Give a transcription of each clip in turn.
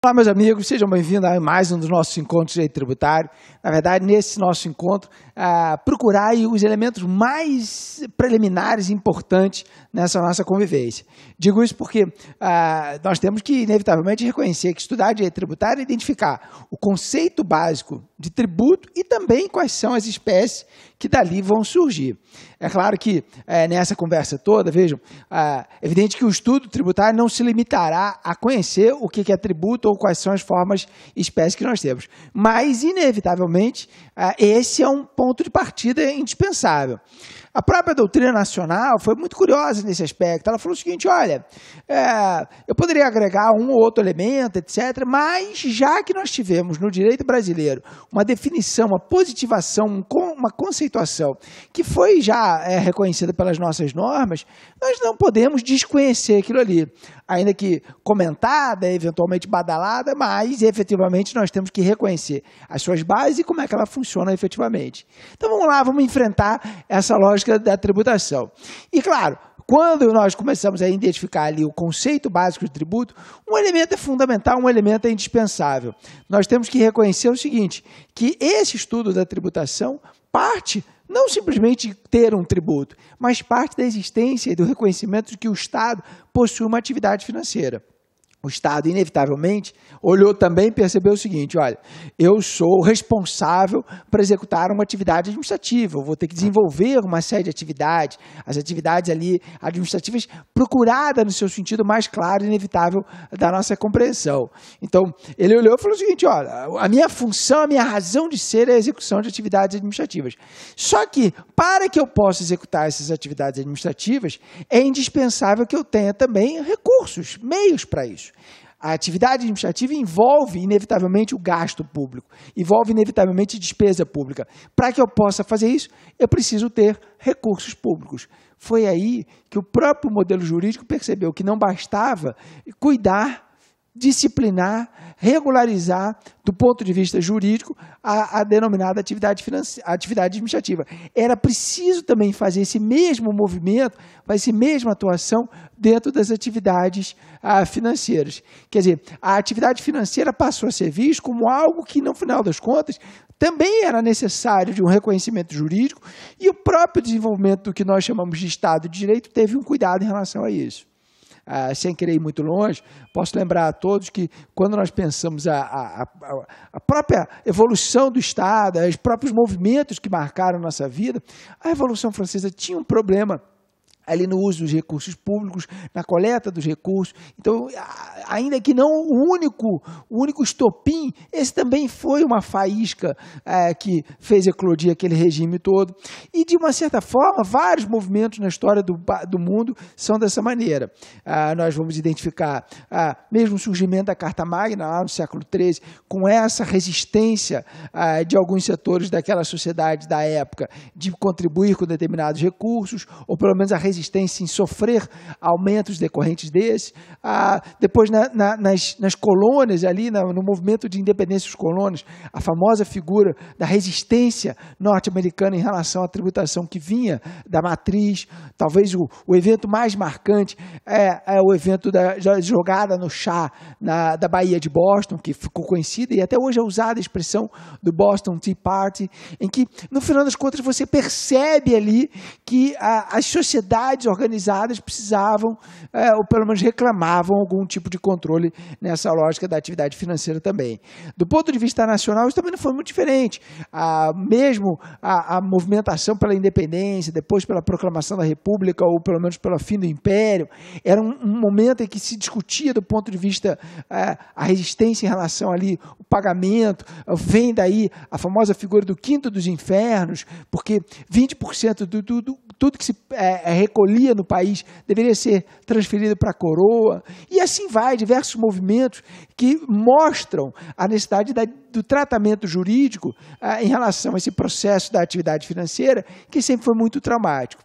Olá, meus amigos, sejam bem-vindos a mais um dos nossos encontros de direito tributário. Na verdade, nesse nosso encontro, procurar aí os elementos mais preliminares e importantes nessa nossa convivência. Digo isso porque nós temos que, inevitavelmente, reconhecer que estudar direito tributário é identificar o conceito básico de tributo e também quais são as espécies que dali vão surgir. É claro que nessa conversa toda, vejam, é evidente que o estudo tributário não se limitará a conhecer o que é tributo ou quais são as formas e espécies que nós temos. Mas, inevitavelmente, esse é um ponto de partida indispensável. A própria doutrina nacional foi muito curiosa nesse aspecto. Ela falou o seguinte, olha, eu poderia agregar um ou outro elemento, etc., mas já que nós tivemos no direito brasileiro uma definição, uma positivação, uma conceituação que foi já reconhecida pelas nossas normas, nós não podemos desconhecer aquilo ali. Ainda que comentada, eventualmente badalada, mas efetivamente nós temos que reconhecer as suas bases e como é que ela funciona efetivamente. Então vamos lá, vamos enfrentar essa lógica da tributação. E claro, quando nós começamos a identificar ali o conceito básico de tributo, um elemento é fundamental, um elemento é indispensável. Nós temos que reconhecer o seguinte, que esse estudo da tributação parte não simplesmente de ter um tributo, mas parte da existência e do reconhecimento de que o Estado possui uma atividade financeira. O Estado, inevitavelmente, olhou também e percebeu o seguinte, olha, eu sou responsável por executar uma atividade administrativa, eu vou ter que desenvolver uma série de atividades, as atividades ali administrativas procuradas no seu sentido mais claro e inevitável da nossa compreensão. Então, ele olhou e falou o seguinte, olha, a minha função, a minha razão de ser é a execução de atividades administrativas. Só que, para que eu possa executar essas atividades administrativas, é indispensável que eu tenha também recursos, meios para isso. A atividade administrativa envolve, inevitavelmente, o gasto público, envolve, inevitavelmente, despesa pública. Para que eu possa fazer isso, eu preciso ter recursos públicos. Foi aí que o próprio modelo jurídico percebeu que não bastava cuidar, disciplinar, regularizar, do ponto de vista jurídico, a denominada atividade administrativa. Era preciso também fazer esse mesmo movimento, essa mesma atuação dentro das atividades financeiras. Quer dizer, a atividade financeira passou a ser vista como algo que, no final das contas, também era necessário de um reconhecimento jurídico e o próprio desenvolvimento do que nós chamamos de Estado de Direito teve um cuidado em relação a isso. Sem querer ir muito longe, posso lembrar a todos que quando nós pensamos a própria evolução do Estado, os próprios movimentos que marcaram a nossa vida, a Revolução Francesa tinha um problema ali no uso dos recursos públicos, na coleta dos recursos. Então, ainda que não o único estopim, esse também foi uma faísca que fez eclodir aquele regime todo. E, de uma certa forma, vários movimentos na história do mundo são dessa maneira. Nós vamos identificar mesmo o surgimento da Carta Magna, lá no século XIII, com essa resistência de alguns setores daquela sociedade da época de contribuir com determinados recursos, ou pelo menos a resistência em sofrer aumentos decorrentes desses. Depois, nas colônias, ali no movimento de independência dos colônios, a famosa figura da resistência norte-americana em relação à tributação que vinha da matriz. Talvez o evento mais marcante é o evento da jogada no chá da Baía de Boston, que ficou conhecida e até hoje é usada a expressão do Boston Tea Party, em que, no final das contas, você percebe ali que as sociedades organizadas precisavam, ou pelo menos reclamavam, algum tipo de controle nessa lógica da atividade financeira também. Do ponto de vista nacional, isso também não foi muito diferente. Mesmo a movimentação pela independência, depois pela proclamação da República, ou pelo menos pelo fim do Império, era um momento em que se discutia do ponto de vista a resistência em relação ali, o pagamento, vem daí a figura do quinto dos infernos, porque 20% tudo que se recolhia no país deveria ser transferido para a coroa, e assim vai, diversos movimentos que mostram a necessidade do tratamento jurídico em relação a esse processo da atividade financeira, que sempre foi muito traumático.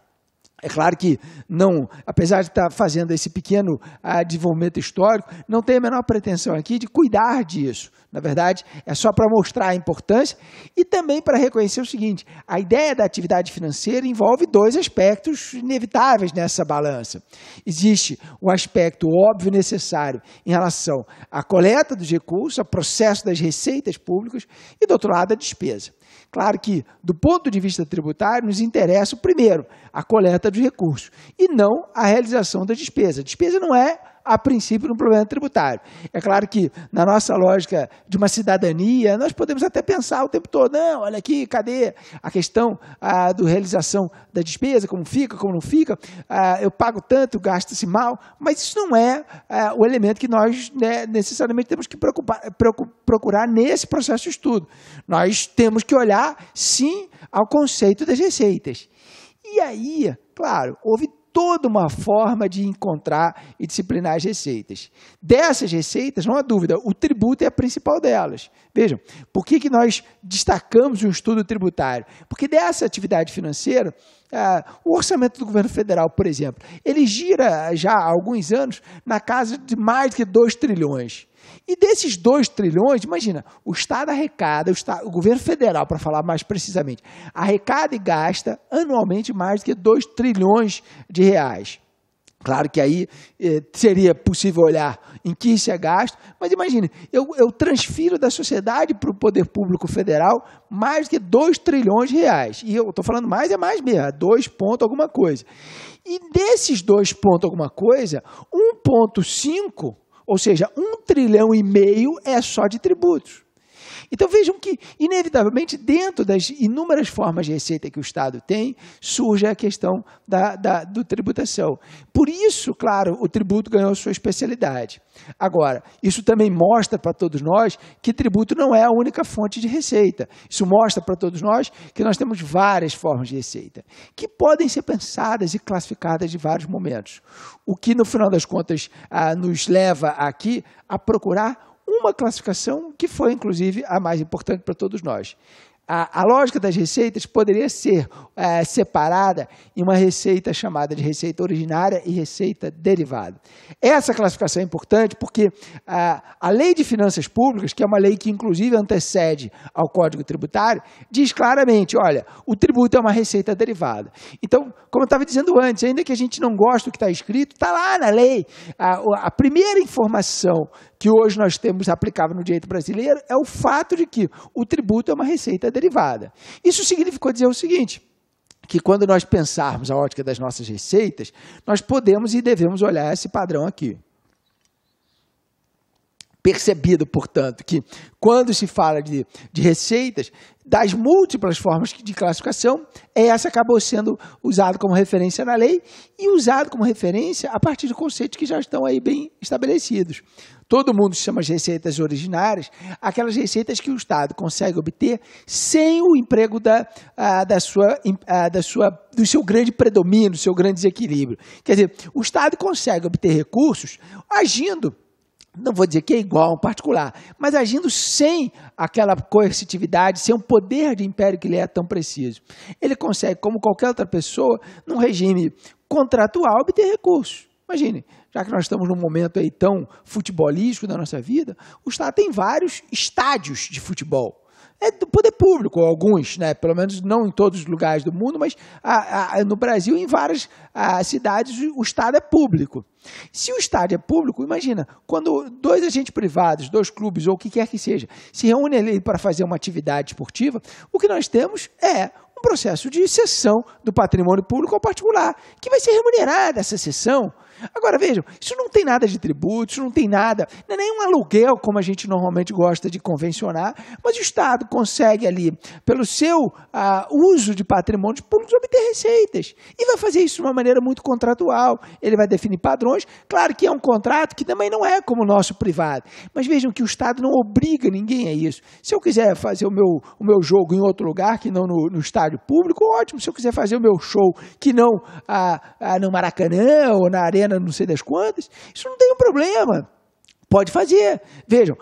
É claro que, não, apesar de estar fazendo esse pequeno desenvolvimento histórico, não tem a menor pretensão aqui de cuidar disso. Na verdade, é só para mostrar a importância e também para reconhecer o seguinte: a ideia da atividade financeira envolve dois aspectos inevitáveis nessa balança. Existe o aspecto óbvio e necessário em relação à coleta dos recursos, ao processo das receitas públicas e, do outro lado, a despesa. Claro que, do ponto de vista tributário, nos interessa, primeiro, a coleta dos recursos e não a realização da despesa. A despesa não é, a princípio, um problema tributário. É claro que, na nossa lógica de uma cidadania, nós podemos até pensar o tempo todo: não, olha aqui, cadê a questão da realização da despesa, como fica, como não fica, eu pago tanto, gasta-se mal, mas isso não é o elemento que nós necessariamente temos que procurar nesse processo de estudo. Nós temos que olhar, sim, ao conceito das receitas. E aí, claro, houve toda uma forma de encontrar e disciplinar as receitas. Dessas receitas, não há dúvida, o tributo é a principal delas. Vejam, por que nós destacamos o estudo tributário? Porque dessa atividade financeira, o orçamento do governo federal, por exemplo, ele gira já há alguns anos na casa de mais do que 2 trilhões. E desses 2 trilhões, imagina, o Estado arrecada, o governo federal, para falar mais precisamente, arrecada e gasta anualmente mais do que 2 trilhões de reais. Claro que aí seria possível olhar em que isso é gasto, mas imagine, eu transfiro da sociedade para o poder público federal mais do que 2 trilhões de reais. E eu estou falando mais, é mais mesmo, 2 ponto alguma coisa. E desses 2 ponto alguma coisa, 1,5, ou seja, 1,5 trilhão é só de tributos. Então vejam que, inevitavelmente, dentro das inúmeras formas de receita que o Estado tem, surge a questão do tributação. Por isso, claro, o tributo ganhou sua especialidade. Agora, isso também mostra para todos nós que tributo não é a única fonte de receita. Isso mostra para todos nós que nós temos várias formas de receita, que podem ser pensadas e classificadas de vários momentos. O que, no final das contas, nos leva aqui a procurar uma classificação que foi, inclusive, a mais importante para todos nós. A lógica das receitas poderia ser separada em uma receita chamada de receita originária e receita derivada. Essa classificação é importante porque a Lei de Finanças Públicas, que é uma lei que, inclusive, antecede ao Código Tributário, diz claramente: olha, o tributo é uma receita derivada. Então, como eu estava dizendo antes, ainda que a gente não goste do que está escrito, está lá na lei. A primeira informação que hoje nós temos aplicável no direito brasileiro é o fato de que o tributo é uma receita derivada. Isso significou dizer o seguinte: que quando nós pensarmos a ótica das nossas receitas, nós podemos e devemos olhar esse padrão aqui. Percebido, portanto, que quando se fala de receitas, das múltiplas formas de classificação, essa acabou sendo usada como referência na lei e usada como referência a partir de conceitos que já estão aí bem estabelecidos. Todo mundo chama de receitas originárias aquelas receitas que o Estado consegue obter sem o emprego do seu grande predomínio, do seu grande desequilíbrio. Quer dizer, o Estado consegue obter recursos agindo, não vou dizer que é igual a um particular, mas agindo sem aquela coercitividade, sem o poder de império que lhe é tão preciso. Ele consegue, como qualquer outra pessoa, num regime contratual, obter recursos. Imagine, já que nós estamos num momento aí tão futebolístico da nossa vida, o Estado tem vários estádios de futebol. É do poder público, alguns, né? Pelo menos não em todos os lugares do mundo, mas no Brasil, em várias cidades, o Estado é público. Se o estádio é público, imagina, quando 2 agentes privados, 2 clubes ou o que quer que seja, se reúnem ali para fazer uma atividade esportiva, o que nós temos é um processo de cessão do patrimônio público ao particular, que vai ser remunerada essa cessão. Agora, vejam, isso não tem nada de tributo, isso não tem nada, não é nenhum aluguel, como a gente normalmente gosta de convencionar, mas o Estado consegue ali, pelo seu uso de patrimônios públicos, obter receitas. E vai fazer isso de uma maneira muito contratual. Ele vai definir padrões. Claro que é um contrato que também não é como o nosso privado. Mas vejam que o Estado não obriga ninguém a isso. Se eu quiser fazer o meu jogo em outro lugar, que não no estádio público, ótimo. Se eu quiser fazer o meu show que não no Maracanã ou na Arena não sei das quantas, isso não tem um problema. Pode fazer. Vejam,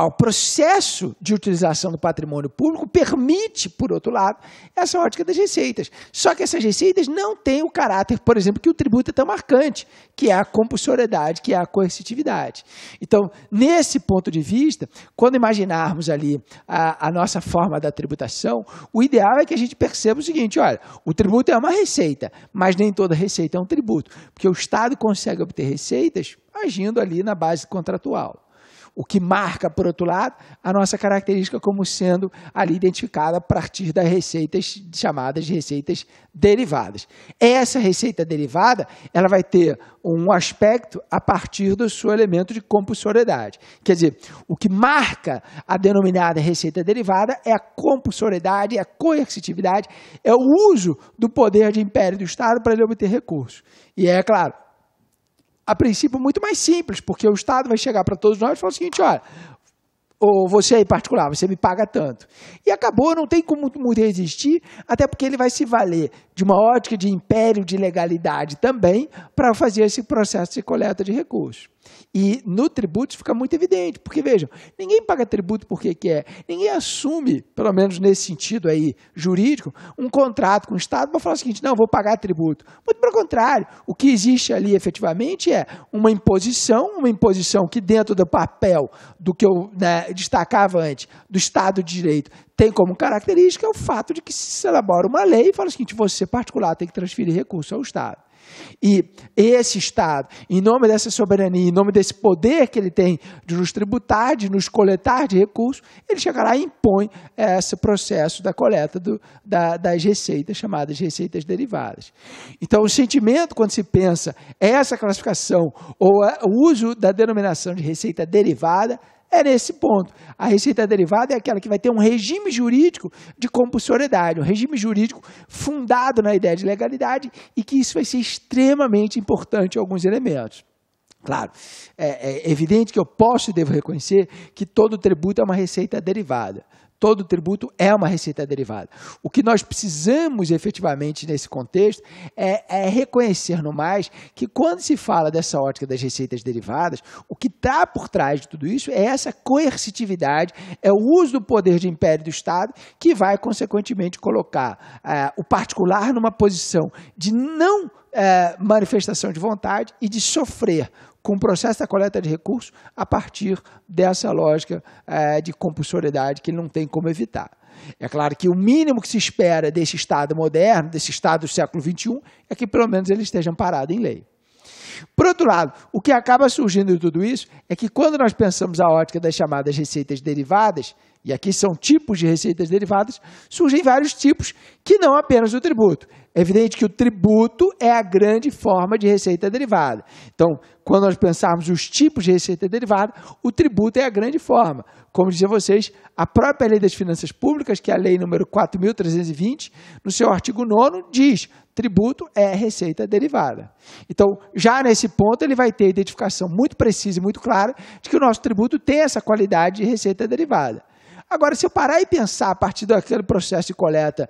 o processo de utilização do patrimônio público permite, por outro lado, essa ótica das receitas. Só que essas receitas não têm o caráter, por exemplo, que o tributo é tão marcante, que é a compulsoriedade, que é a coercitividade. Então, nesse ponto de vista, quando imaginarmos ali a nossa forma da tributação, o ideal é que a gente perceba o seguinte, olha, o tributo é uma receita, mas nem toda receita é um tributo, porque o Estado consegue obter receitas agindo ali na base contratual. O que marca, por outro lado, a nossa característica como sendo ali identificada a partir das receitas chamadas de receitas derivadas. Essa receita derivada, ela vai ter um aspecto a partir do seu elemento de compulsoriedade. Quer dizer, o que marca a denominada receita derivada é a compulsoriedade, é a coercitividade, é o uso do poder de império do Estado para ele obter recursos. E é claro, a princípio, muito mais simples, porque o Estado vai chegar para todos nós e falar o seguinte, olha, ou você aí particular, você me paga tanto. E acabou, não tem como muito resistir, até porque ele vai se valer de uma ótica de império de legalidade também para fazer esse processo de coleta de recursos. E no tributo isso fica muito evidente, porque vejam, ninguém paga tributo porque quer, ninguém assume, pelo menos nesse sentido aí jurídico, um contrato com o Estado para falar o seguinte, não, vou pagar tributo. Muito pelo contrário, o que existe ali efetivamente é uma imposição que dentro do papel do que eu destacava antes, do Estado de Direito, tem como característica o fato de que se elabora uma lei e fala o seguinte, você particular tem que transferir recurso ao Estado. E esse Estado, em nome dessa soberania, em nome desse poder que ele tem de nos tributar, de nos coletar de recursos, ele chega lá e impõe esse processo da coleta das receitas, chamadas receitas derivadas. Então, o sentimento, quando se pensa essa classificação ou o uso da denominação de receita derivada, é nesse ponto. A receita derivada é aquela que vai ter um regime jurídico de compulsoriedade, um regime jurídico fundado na ideia de legalidade e que isso vai ser extremamente importante em alguns elementos. Claro, é evidente que eu posso e devo reconhecer que todo tributo é uma receita derivada. Todo tributo é uma receita derivada. O que nós precisamos efetivamente nesse contexto é reconhecer no mais que quando se fala dessa ótica das receitas derivadas, o que está por trás de tudo isso é essa coercitividade, é o uso do poder de império do Estado que vai consequentemente colocar o particular numa posição de não manifestação de vontade e de sofrer com o processo da coleta de recursos a partir dessa lógica de compulsoriedade que ele não tem como evitar. É claro que o mínimo que se espera desse Estado moderno, desse Estado do século XXI, é que pelo menos ele esteja amparado em lei. Por outro lado, o que acaba surgindo de tudo isso é que quando nós pensamos a ótica das chamadas receitas derivadas, e aqui são tipos de receitas derivadas, surgem vários tipos que não apenas o tributo. É evidente que o tributo é a grande forma de receita derivada. Então, quando nós pensarmos os tipos de receita derivada, o tributo é a grande forma. Como dizia vocês, a própria Lei das Finanças Públicas, que é a Lei número 4.320, no seu artigo 9º, diz tributo é receita derivada. Então, já nesse ponto, ele vai ter a identificação muito precisa e muito clara de que o nosso tributo tem essa qualidade de receita derivada. Agora, se eu parar e pensar a partir daquele processo de coleta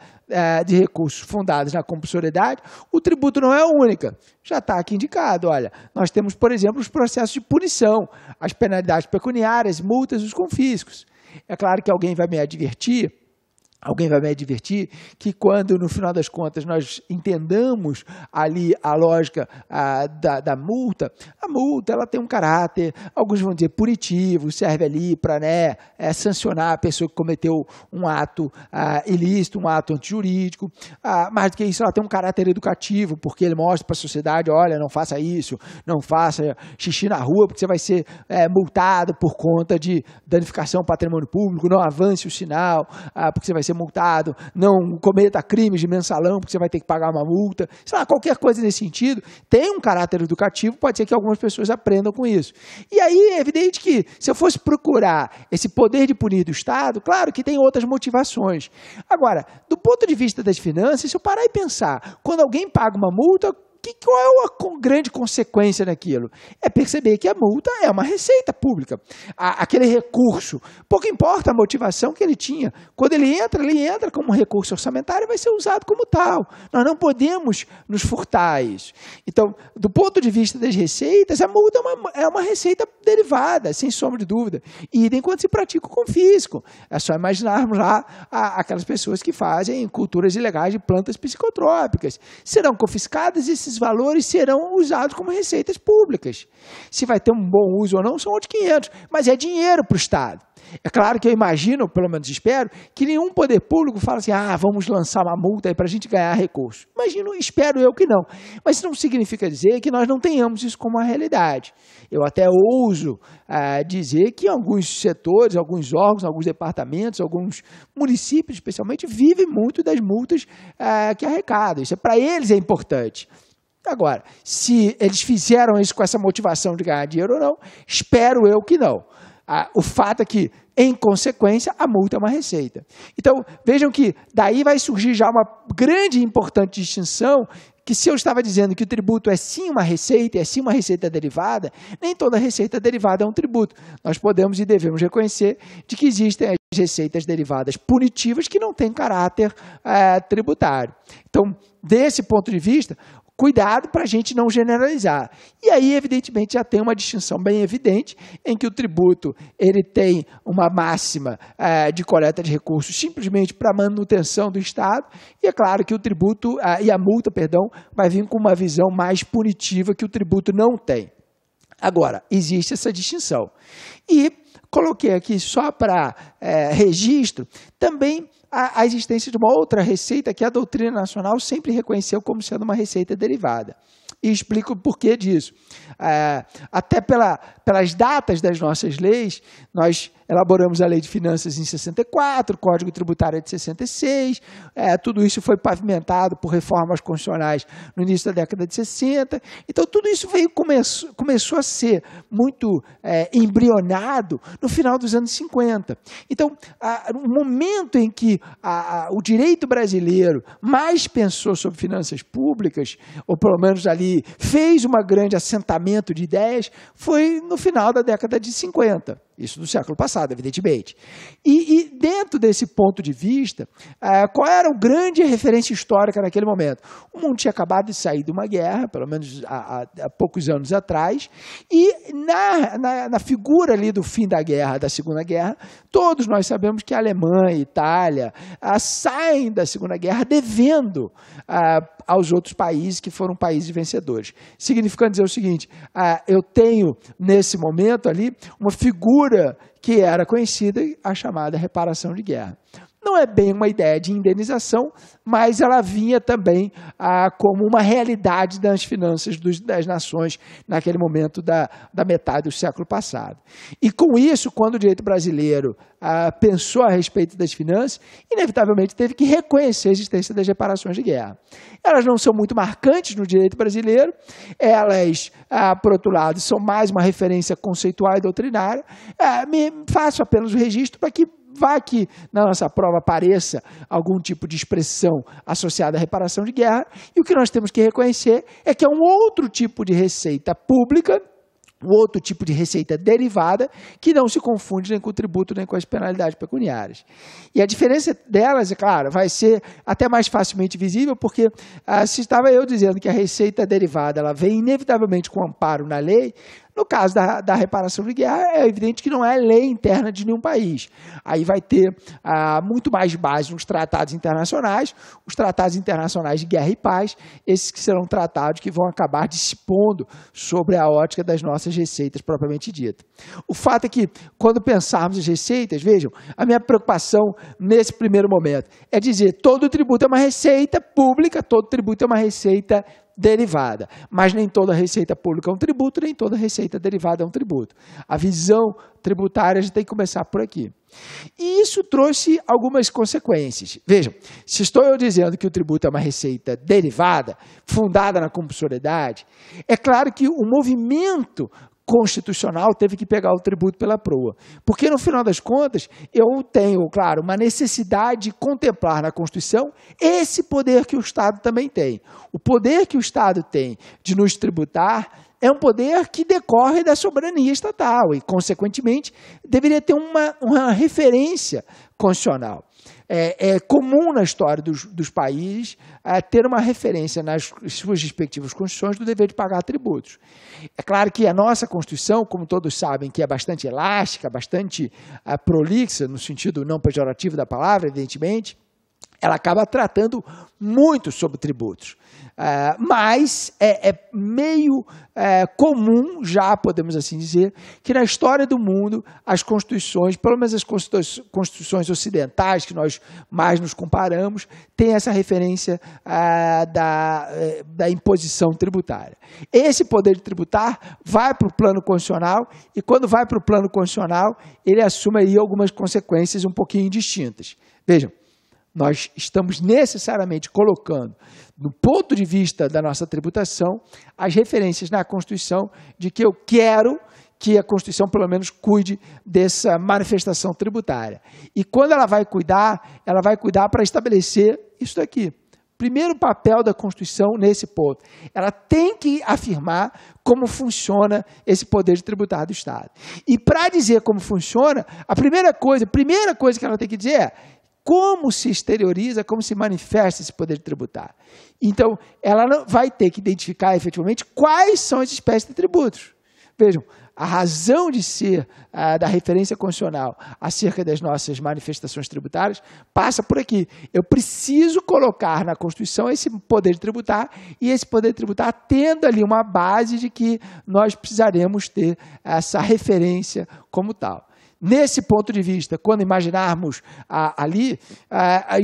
de recursos fundados na compulsoriedade, o tributo não é a única. Já está aqui indicado, olha, nós temos, por exemplo, os processos de punição, as penalidades pecuniárias, multas, os confiscos. É claro que alguém vai me advertir que quando, no final das contas, nós entendamos ali a lógica da multa, a multa ela tem um caráter, alguns vão dizer punitivo, serve ali para sancionar a pessoa que cometeu um ato ilícito, um ato antijurídico, mais do que isso, ela tem um caráter educativo, porque ele mostra para a sociedade, olha, não faça isso, não faça xixi na rua, porque você vai ser multado por conta de danificação ao patrimônio público, não avance o sinal, porque você vai ser multado, não cometa crimes de mensalão, porque você vai ter que pagar uma multa, sei lá, qualquer coisa nesse sentido, tem um caráter educativo, pode ser que algumas pessoas aprendam com isso. E aí é evidente que, se eu fosse procurar esse poder de punir do Estado, claro que tem outras motivações. Agora, do ponto de vista das finanças, se eu parar e pensar, quando alguém paga uma multa, qual é a grande consequência daquilo? É perceber que a multa é uma receita pública. Aquele recurso, pouco importa a motivação que ele tinha, quando ele entra como recurso orçamentário e vai ser usado como tal. Nós não podemos nos furtar a isso. Então, do ponto de vista das receitas, a multa é uma receita derivada, sem sombra de dúvida. E idem quando se pratica o confisco. É só imaginarmos lá aquelas pessoas que fazem culturas ilegais de plantas psicotrópicas. Serão confiscadas e esses valores serão usados como receitas públicas. Se vai ter um bom uso ou não, são outros 500, mas é dinheiro para o Estado. É claro que eu imagino, pelo menos espero, que nenhum poder público fala assim, vamos lançar uma multa aí para a gente ganhar recurso. Imagino, espero eu que não. Mas isso não significa dizer que nós não tenhamos isso como uma realidade. Eu até ouso dizer que alguns setores, alguns órgãos, alguns departamentos, alguns municípios especialmente, vivem muito das multas que arrecadam. Isso para eles é importante. Agora, se eles fizeram isso com essa motivação de ganhar dinheiro ou não, espero eu que não. O fato é que, em consequência, a multa é uma receita. Então, vejam que daí vai surgir já uma grande e importante distinção, que se eu estava dizendo que o tributo é sim uma receita, é sim uma receita derivada, nem toda receita derivada é um tributo. Nós podemos e devemos reconhecer de que existem as receitas derivadas punitivas que não têm caráter tributário. Então, desse ponto de vista, cuidado para a gente não generalizar. E aí, evidentemente, já tem uma distinção bem evidente em que o tributo ele tem uma máxima de coleta de recursos simplesmente para manutenção do Estado, e é claro que o tributo e a multa, vai vir com uma visão mais punitiva que o tributo não tem. Agora, existe essa distinção. E coloquei aqui só para registro também a existência de uma outra receita que a doutrina nacional sempre reconheceu como sendo uma receita derivada. E explico o porquê disso. Até pelas datas das nossas leis, nós elaboramos a Lei de Finanças em 64, o Código Tributário é de 66, tudo isso foi pavimentado por reformas constitucionais no início da década de 60. Então, tudo isso começou a ser muito embrionado no final dos anos 50. Então, no momento em que o direito brasileiro mais pensou sobre finanças públicas, ou pelo menos ali fez um grande assentamento de ideias, foi no final da década de 50. Isso do século passado, evidentemente. E dentro desse ponto de vista, qual era a grande referência histórica naquele momento? O mundo tinha acabado de sair de uma guerra, pelo menos há poucos anos atrás, e na figura ali do fim da guerra, da Segunda Guerra, todos nós sabemos que a Alemanha e a Itália saem da Segunda Guerra devendo aos outros países que foram países vencedores. Significando dizer o seguinte, eu tenho, nesse momento ali, uma figura que era conhecida, a chamada reparação de guerra. Não é bem uma ideia de indenização, mas ela vinha também como uma realidade das finanças das nações naquele momento da metade do século passado. E com isso, quando o direito brasileiro pensou a respeito das finanças, inevitavelmente teve que reconhecer a existência das reparações de guerra. Elas não são muito marcantes no direito brasileiro, elas, por outro lado, são mais uma referência conceitual e doutrinária. Faço apenas o registro para que vá que na nossa prova apareça algum tipo de expressão associada à reparação de guerra, e o que nós temos que reconhecer é que é um outro tipo de receita pública, um outro tipo de receita derivada, que não se confunde nem com o tributo, nem com as penalidades pecuniárias. E a diferença delas, é claro, vai ser até mais facilmente visível, porque se estava eu dizendo que a receita derivada ela vem inevitavelmente com amparo na lei, no caso da reparação de guerra, é evidente que não é lei interna de nenhum país. Aí vai ter muito mais base nos tratados internacionais, os tratados internacionais de guerra e paz, esses que serão tratados que vão acabar dispondo sobre a ótica das nossas receitas propriamente dita. O fato é que, quando pensarmos as receitas, vejam, a minha preocupação nesse primeiro momento é dizer todo tributo é uma receita pública, todo tributo é uma receita derivada, mas nem toda receita pública é um tributo, nem toda receita derivada é um tributo. A visão tributária já tem que começar por aqui. E isso trouxe algumas consequências. Vejam, se estou eu dizendo que o tributo é uma receita derivada, fundada na compulsoriedade, é claro que o movimento constitucional teve que pegar o tributo pela proa. Porque, no final das contas, eu tenho, claro, uma necessidade de contemplar na Constituição esse poder que o Estado também tem. O poder que o Estado tem de nos tributar é um poder que decorre da soberania estatal e, consequentemente, deveria ter uma referência constitucional. É comum na história dos países ter uma referência nas suas respectivas constituições do dever de pagar tributos. É claro que a nossa Constituição, como todos sabem, que é bastante elástica, bastante prolixa, no sentido não pejorativo da palavra, evidentemente, ela acaba tratando muito sobre tributos. Mas é meio comum, já podemos assim dizer, que na história do mundo as constituições, pelo menos as constituições ocidentais, que nós mais nos comparamos, têm essa referência da imposição tributária. Esse poder de tributar vai para o plano constitucional e, quando vai para o plano constitucional, ele assume aí algumas consequências um pouquinho distintas. Vejam, nós estamos necessariamente colocando, do ponto de vista da nossa tributação, as referências na Constituição de que eu quero que a Constituição, pelo menos, cuide dessa manifestação tributária. E quando ela vai cuidar para estabelecer isso daqui. Primeiro papel da Constituição nesse ponto. Ela tem que afirmar como funciona esse poder de tributar do Estado. E para dizer como funciona, a primeira coisa que ela tem que dizer é como se exterioriza, como se manifesta esse poder de tributar. Então, ela vai ter que identificar efetivamente quais são as espécies de tributos. Vejam, a razão de ser da referência constitucional acerca das nossas manifestações tributárias passa por aqui. Eu preciso colocar na Constituição esse poder de tributar e esse poder de tributar tendo ali uma base de que nós precisaremos ter essa referência como tal. Nesse ponto de vista, quando imaginarmos ali,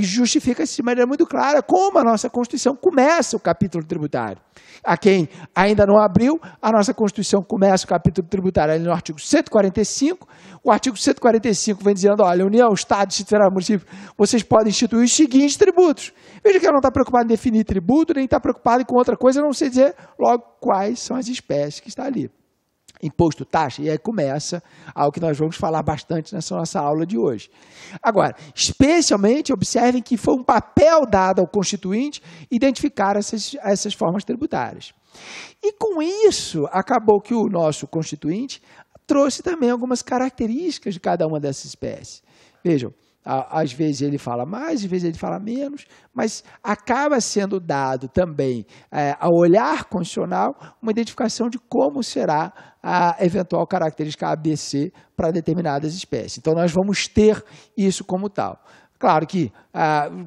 justifica-se de maneira muito clara como a nossa Constituição começa o capítulo tributário. A quem ainda não abriu, a nossa Constituição começa o capítulo tributário ali no artigo 145. O artigo 145 vem dizendo, olha, União, Estado, Distrito Federal, município, vocês podem instituir os seguintes tributos. Veja que ela não está preocupada em definir tributo, nem está preocupada com outra coisa, a não sei dizer logo quais são as espécies que está ali. Imposto, taxa, e aí começa algo que nós vamos falar bastante nessa nossa aula de hoje. Agora, especialmente, observem que foi um papel dado ao Constituinte identificar essas formas tributárias. E com isso, acabou que o nosso Constituinte trouxe também algumas características de cada uma dessas espécies. Vejam, às vezes ele fala mais, às vezes ele fala menos, mas acaba sendo dado também, ao olhar constitucional, uma identificação de como será a eventual característica ABC para determinadas espécies. Então, nós vamos ter isso como tal. Claro que,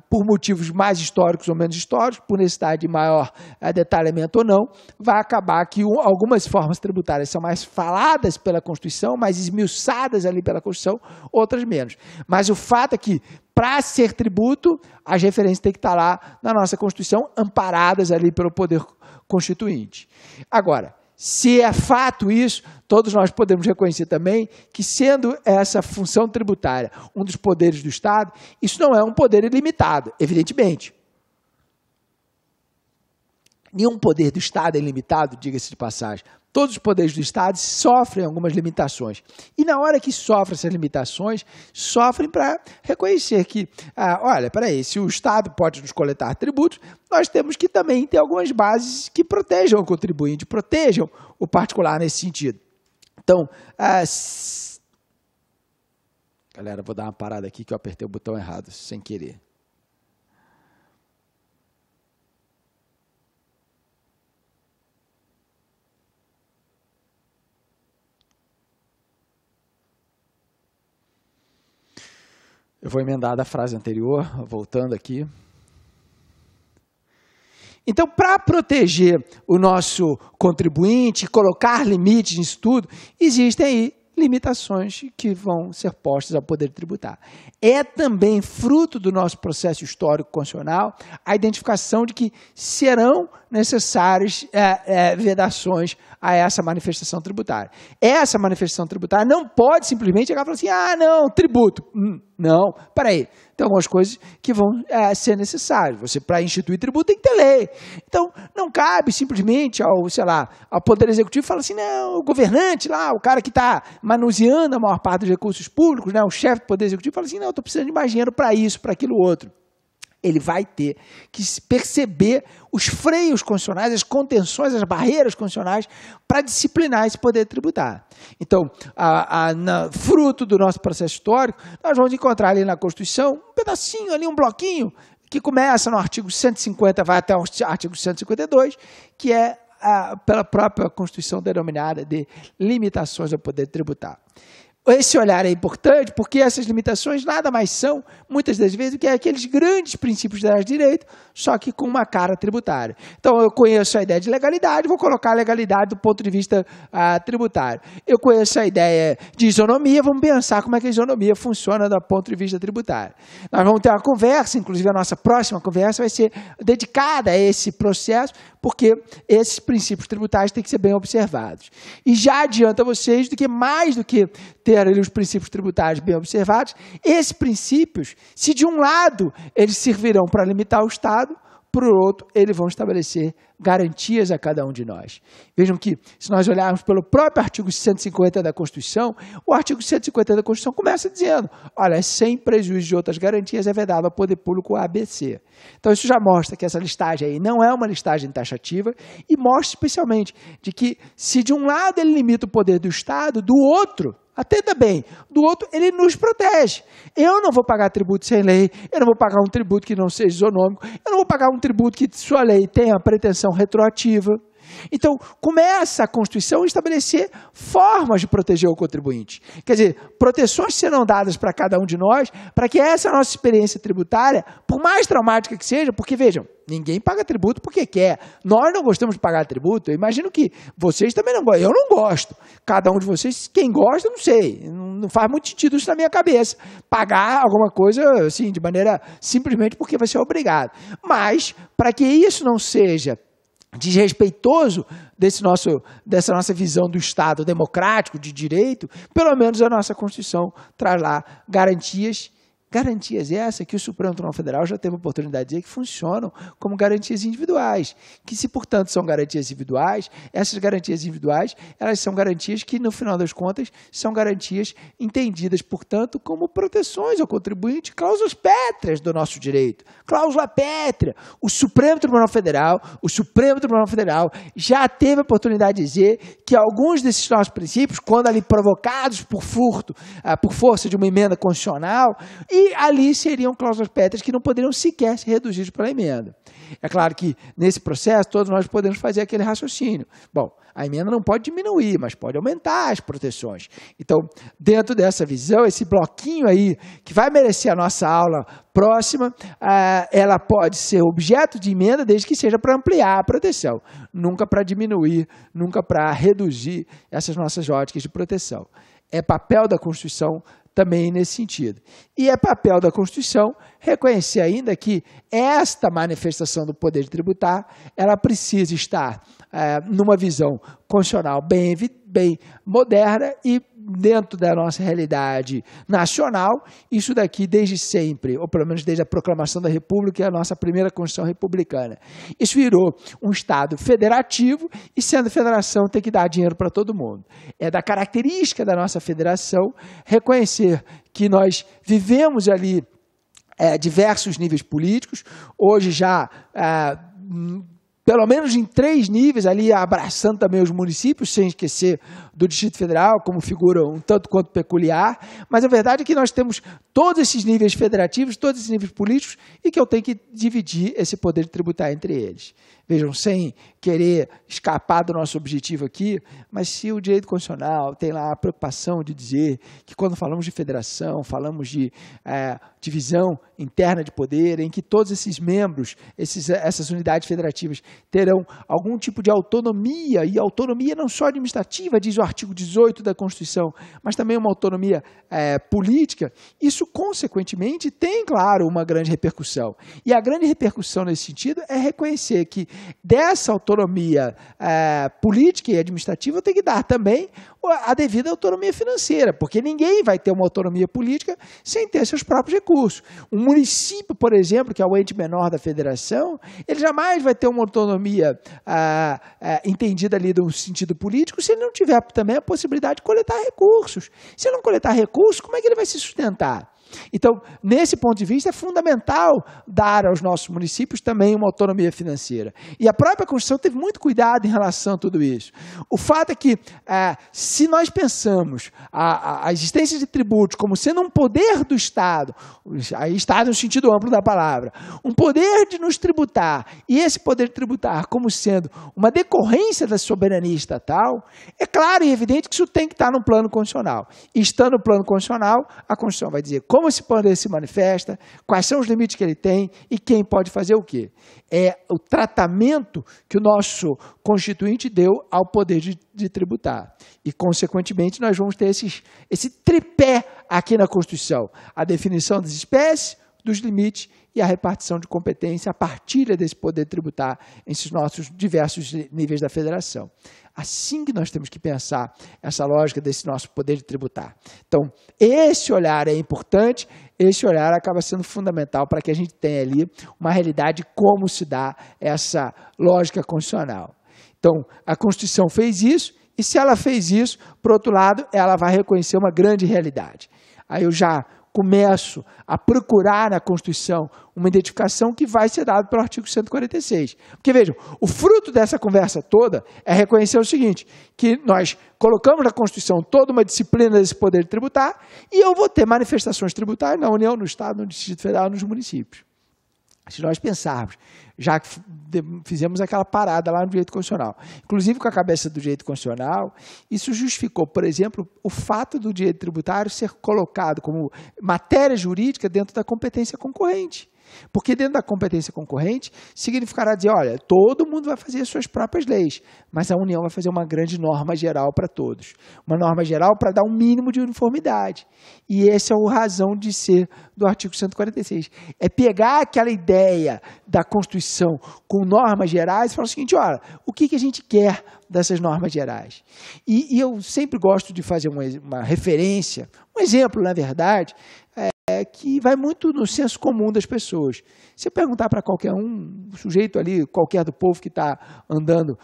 por motivos mais históricos ou menos históricos, por necessidade de maior detalhamento ou não, vai acabar que algumas formas tributárias são mais faladas pela Constituição, mais esmiuçadas ali pela Constituição, outras menos. Mas o fato é que, para ser tributo, as referências têm que estar lá na nossa Constituição, amparadas ali pelo poder constituinte. Agora, se é fato isso, todos nós podemos reconhecer também que, sendo essa função tributária um dos poderes do Estado, isso não é um poder ilimitado, evidentemente. Nenhum poder do Estado é ilimitado, diga-se de passagem. Todos os poderes do Estado sofrem algumas limitações. E na hora que sofrem essas limitações, sofrem para reconhecer que, olha, peraí, se o Estado pode nos coletar tributos, nós temos que também ter algumas bases que protejam o contribuinte, protejam o particular nesse sentido. Então, galera, vou dar uma parada aqui que eu apertei o botão errado, sem querer. Eu vou emendar da frase anterior, voltando aqui. Então, para proteger o nosso contribuinte, colocar limites nisso tudo, existem aí limitações que vão ser postas ao poder tributar. É também fruto do nosso processo histórico constitucional a identificação de que serão necessárias vedações a essa manifestação tributária. Essa manifestação tributária não pode simplesmente chegar e falar assim, não, tributo. Não, peraí, tem algumas coisas que vão ser necessárias. Você, para instituir tributo, tem que ter lei. Então, não cabe simplesmente ao Poder Executivo falar assim, não, o governante lá, o cara que está manuseando a maior parte dos recursos públicos, né, o chefe do Poder Executivo, fala assim, não, eu estou precisando de mais dinheiro para isso, para aquilo outro. Ele vai ter que perceber os freios constitucionais, as contenções, as barreiras constitucionais para disciplinar esse poder tributário. Então, fruto do nosso processo histórico, nós vamos encontrar ali na Constituição um pedacinho, ali um bloquinho, que começa no artigo 150, vai até o artigo 152, que é pela própria Constituição denominada de limitações ao poder tributário. Esse olhar é importante porque essas limitações nada mais são, muitas das vezes, do que aqueles grandes princípios gerais de direito, só que com uma cara tributária. Então, eu conheço a ideia de legalidade, vou colocar a legalidade do ponto de vista tributário. Eu conheço a ideia de isonomia, vamos pensar como é que a isonomia funciona do ponto de vista tributário. Nós vamos ter uma conversa, inclusive a nossa próxima conversa vai ser dedicada a esse processo, porque esses princípios tributários têm que ser bem observados. E já adianto a vocês que mais do que ter ali os princípios tributários bem observados, esses princípios, se de um lado eles servirão para limitar o Estado, por outro, eles vão estabelecer garantias a cada um de nós. Vejam que, se nós olharmos pelo próprio artigo 150 da Constituição, o artigo 150 da Constituição começa dizendo, olha, sem prejuízo de outras garantias é vedado ao poder público ABC. Então, isso já mostra que essa listagem aí não é uma listagem taxativa e mostra especialmente de que, se de um lado ele limita o poder do Estado, do outro, atenta bem, do outro ele nos protege. Eu não vou pagar tributo sem lei, eu não vou pagar um tributo que não seja isonômico, eu não vou pagar um tributo que sua lei tenha pretensão retroativa. Então, começa a Constituição a estabelecer formas de proteger o contribuinte. Quer dizer, proteções serão dadas para cada um de nós, para que essa nossa experiência tributária, por mais traumática que seja, porque, vejam, ninguém paga tributo porque quer. Nós não gostamos de pagar tributo. Eu imagino que vocês também não gostam. Eu não gosto. Cada um de vocês, quem gosta, eu não sei. Não faz muito sentido isso na minha cabeça. Pagar alguma coisa, assim, de maneira simplesmente porque vai ser obrigado. Mas, para que isso não seja desrespeitoso dessa nossa visão do Estado democrático, de direito, pelo menos a nossa Constituição traz lá garantias essas que o Supremo Tribunal Federal já teve a oportunidade de dizer que funcionam como garantias individuais, que se, portanto, são garantias individuais, essas garantias individuais, elas são garantias que, no final das contas, são garantias entendidas, portanto, como proteções ao contribuinte, cláusulas pétreas do nosso direito. Cláusula pétrea. O Supremo Tribunal Federal já teve a oportunidade de dizer que alguns desses nossos princípios, quando ali provocados por furto, por força de uma emenda constitucional, e ali seriam cláusulas pétreas que não poderiam sequer ser reduzidas pela emenda. É claro que, nesse processo, todos nós podemos fazer aquele raciocínio. Bom, a emenda não pode diminuir, mas pode aumentar as proteções. Então, dentro dessa visão, esse bloquinho aí, que vai merecer a nossa aula próxima, ela pode ser objeto de emenda desde que seja para ampliar a proteção, nunca para diminuir, nunca para reduzir essas nossas óticas de proteção. É papel da Constituição também nesse sentido. E é papel da Constituição reconhecer ainda que esta manifestação do poder de tributar, ela precisa estar numa visão constitucional bem moderna e dentro da nossa realidade nacional, isso daqui desde sempre, ou pelo menos desde a proclamação da República, que é a nossa primeira Constituição republicana. Isso virou um Estado federativo e, sendo federação, tem que dar dinheiro para todo mundo. É da característica da nossa federação reconhecer que nós vivemos ali diversos níveis políticos, hoje já pelo menos em 3 níveis, ali abraçando também os municípios, sem esquecer do Distrito Federal, como figura um tanto quanto peculiar, mas a verdade é que nós temos todos esses níveis federativos, todos esses níveis políticos, e que eu tenho que dividir esse poder de tributar entre eles. Vejam, sem querer escapar do nosso objetivo aqui, mas se o direito constitucional tem lá a preocupação de dizer que quando falamos de federação, falamos de divisão interna de poder, em que todos esses membros, essas unidades federativas, terão algum tipo de autonomia, e autonomia não só administrativa, diz o artigo 18 da Constituição, mas também uma autonomia política, isso, consequentemente, tem, claro, uma grande repercussão. E a grande repercussão nesse sentido é reconhecer que dessa autonomia autonomia política e administrativa, tem que dar também a devida autonomia financeira, porque ninguém vai ter uma autonomia política sem ter seus próprios recursos. Um município, por exemplo, que é o ente menor da federação, ele jamais vai ter uma autonomia entendida ali no sentido político se ele não tiver também a possibilidade de coletar recursos. Se ele não coletar recursos, como é que ele vai se sustentar? Então, nesse ponto de vista, é fundamental dar aos nossos municípios também uma autonomia financeira. E a própria Constituição teve muito cuidado em relação a tudo isso. O fato é que, se nós pensamos a existência de tributos como sendo um poder do Estado, aí Estado no sentido amplo da palavra, um poder de nos tributar, e esse poder de tributar como sendo uma decorrência da soberania estatal, é claro e evidente que isso tem que estar no plano constitucional. E estando no plano constitucional, a Constituição vai dizer como esse poder se manifesta, quais são os limites que ele tem e quem pode fazer o quê. É o tratamento que o nosso Constituinte deu ao poder de tributar. E, consequentemente, nós vamos ter esse tripé aqui na Constituição. A definição das espécies, dos limites e a repartição de competência, a partilha desse poder tributar em esses nossos diversos níveis da federação. Assim que nós temos que pensar essa lógica desse nosso poder de tributar. Então, esse olhar é importante, esse olhar acaba sendo fundamental para que a gente tenha ali uma realidade de como se dá essa lógica constitucional. Então, a Constituição fez isso, e se ela fez isso, por outro lado, ela vai reconhecer uma grande realidade. Aí eu já começo a procurar na Constituição uma identificação que vai ser dada pelo artigo 146. Porque, vejam, o fruto dessa conversa toda é reconhecer o seguinte, que nós colocamos na Constituição toda uma disciplina desse poder tributar e eu vou ter manifestações tributárias na União, no Estado, no Distrito Federal e nos municípios. Se nós pensarmos, já que fizemos aquela parada lá no direito constitucional, inclusive com a cabeça do direito constitucional, isso justificou, por exemplo, o fato do direito tributário ser colocado como matéria jurídica dentro da competência concorrente. Porque dentro da competência concorrente significará dizer, olha, todo mundo vai fazer as suas próprias leis, mas a União vai fazer uma grande norma geral para todos. Uma norma geral para dar um mínimo de uniformidade. E essa é a razão de ser do artigo 146. É pegar aquela ideia da Constituição com normas gerais e falar o seguinte, olha, o que a gente quer dessas normas gerais? E eu sempre gosto de fazer uma referência, um exemplo, na verdade, que vai muito no senso comum das pessoas. Se perguntar para qualquer um sujeito ali, qualquer do povo que está andando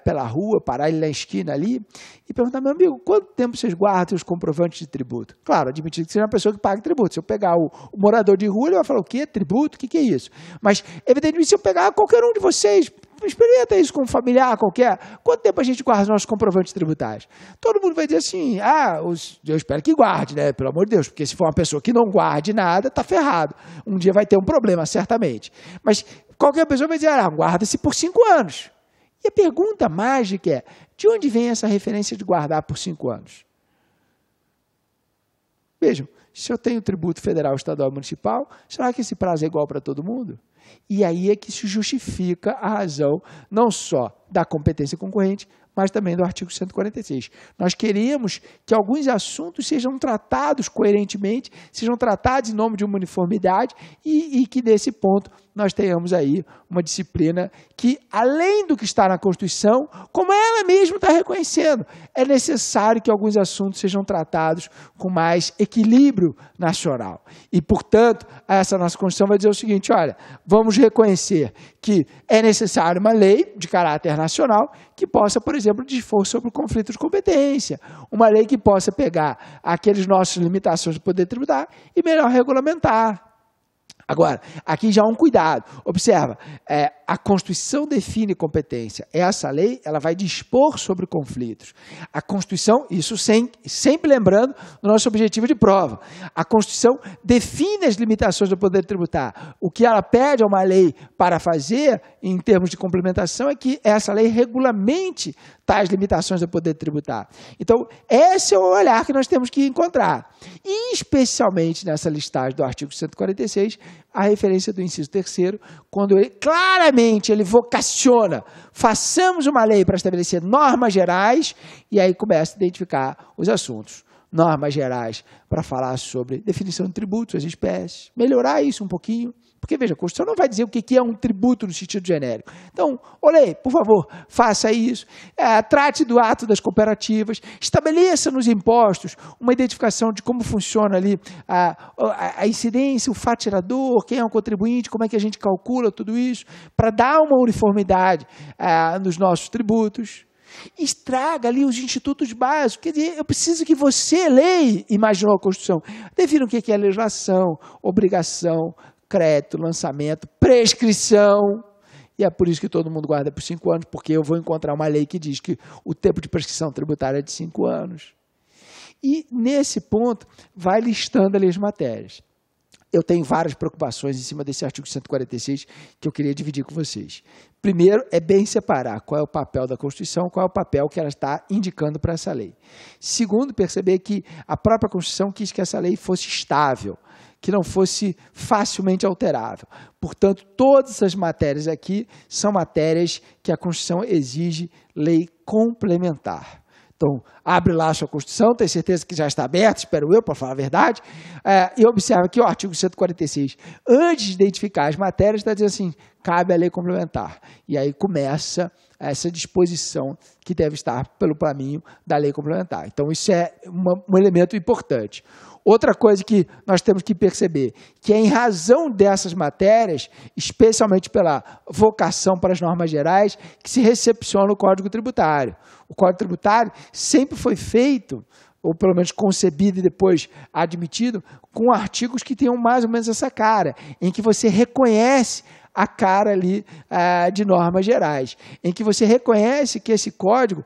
pela rua, parar ele na esquina ali, e perguntar, meu amigo, quanto tempo vocês guardam os comprovantes de tributo? Claro, admitindo que seja uma pessoa que paga tributo. Se eu pegar o morador de rua, ele vai falar, o quê? Tributo? O que é isso? Mas, evidentemente, se eu pegar qualquer um de vocês, experimenta isso com um familiar qualquer. Quanto tempo a gente guarda os nossos comprovantes tributários? Todo mundo vai dizer assim, eu espero que guarde, né? Pelo amor de Deus, porque se for uma pessoa que não guarde nada, está ferrado. Um dia vai ter um problema, certamente. Mas qualquer pessoa vai dizer, guarda-se por 5 anos. E a pergunta mágica é, de onde vem essa referência de guardar por 5 anos? Vejam, se eu tenho tributo federal, estadual e municipal, será que esse prazo é igual para todo mundo? E aí é que se justifica a razão não só da competência concorrente, mas também do artigo 146. Nós queremos que alguns assuntos sejam tratados coerentemente, sejam tratados em nome de uma uniformidade e que, nesse ponto, nós tenhamos aí uma disciplina que, além do que está na Constituição, como ela mesma está reconhecendo, é necessário que alguns assuntos sejam tratados com mais equilíbrio nacional. E, portanto, essa nossa Constituição vai dizer o seguinte, olha, vamos reconhecer que é necessário uma lei de caráter nacional que possa, por exemplo, dispor sobre o conflito de competência, uma lei que possa pegar aquelas nossas limitações de poder tributário e melhor regulamentar. Agora, aqui já há um cuidado. Observa, a Constituição define competência. Essa lei ela vai dispor sobre conflitos. A Constituição, isso sempre lembrando do nosso objetivo de prova. A Constituição define as limitações do poder tributário. O que ela pede a uma lei para fazer, em termos de complementação, é que essa lei regulamente tais limitações do poder tributário. Então, esse é o olhar que nós temos que encontrar. E, especialmente nessa listagem do artigo 146, a referência do inciso 3º, quando claramente ele vocaciona, façamos uma lei para estabelecer normas gerais, e aí começa a identificar os assuntos. normas gerais para falar sobre definição de tributos, as espécies, melhorar isso um pouquinho, porque, veja, a Constituição não vai dizer o que é um tributo no sentido genérico. Então, olê, por favor, faça isso, trate do ato das cooperativas, estabeleça nos impostos uma identificação de como funciona ali a incidência, o fatirador, quem é o contribuinte, como é que a gente calcula tudo isso, para dar uma uniformidade nos nossos tributos. Estraga ali os institutos básicos. Quer dizer, eu preciso que você, lei, imaginou a Constituição, defina o que é legislação, obrigação, crédito, lançamento, prescrição. E é por isso que todo mundo guarda por 5 anos, porque eu vou encontrar uma lei que diz que o tempo de prescrição tributária é de 5 anos. E, nesse ponto, vai listando ali as matérias. Eu tenho várias preocupações em cima desse artigo 146 que eu queria dividir com vocês. Primeiro, é bem separar qual é o papel da Constituição, qual é o papel que ela está indicando para essa lei. Segundo, perceber que a própria Constituição quis que essa lei fosse estável, que não fosse facilmente alterável. Portanto, todas as matérias aqui são matérias que a Constituição exige lei complementar. Então, abre lá a sua Constituição, tenho certeza que já está aberto, espero eu, para falar a verdade, e observa aqui o artigo 146. Antes de identificar as matérias, está dizendo assim, cabe a lei complementar. E aí começa essa disposição que deve estar pelo caminho da lei complementar. Então, isso é um elemento importante. Outra coisa que nós temos que perceber, que é em razão dessas matérias, especialmente pela vocação para as normas gerais, que se recepciona o Código Tributário. O Código Tributário sempre foi feito, ou pelo menos concebido e depois admitido, com artigos que tenham mais ou menos essa cara, em que você reconhece a cara ali de normas gerais, em que você reconhece que esse código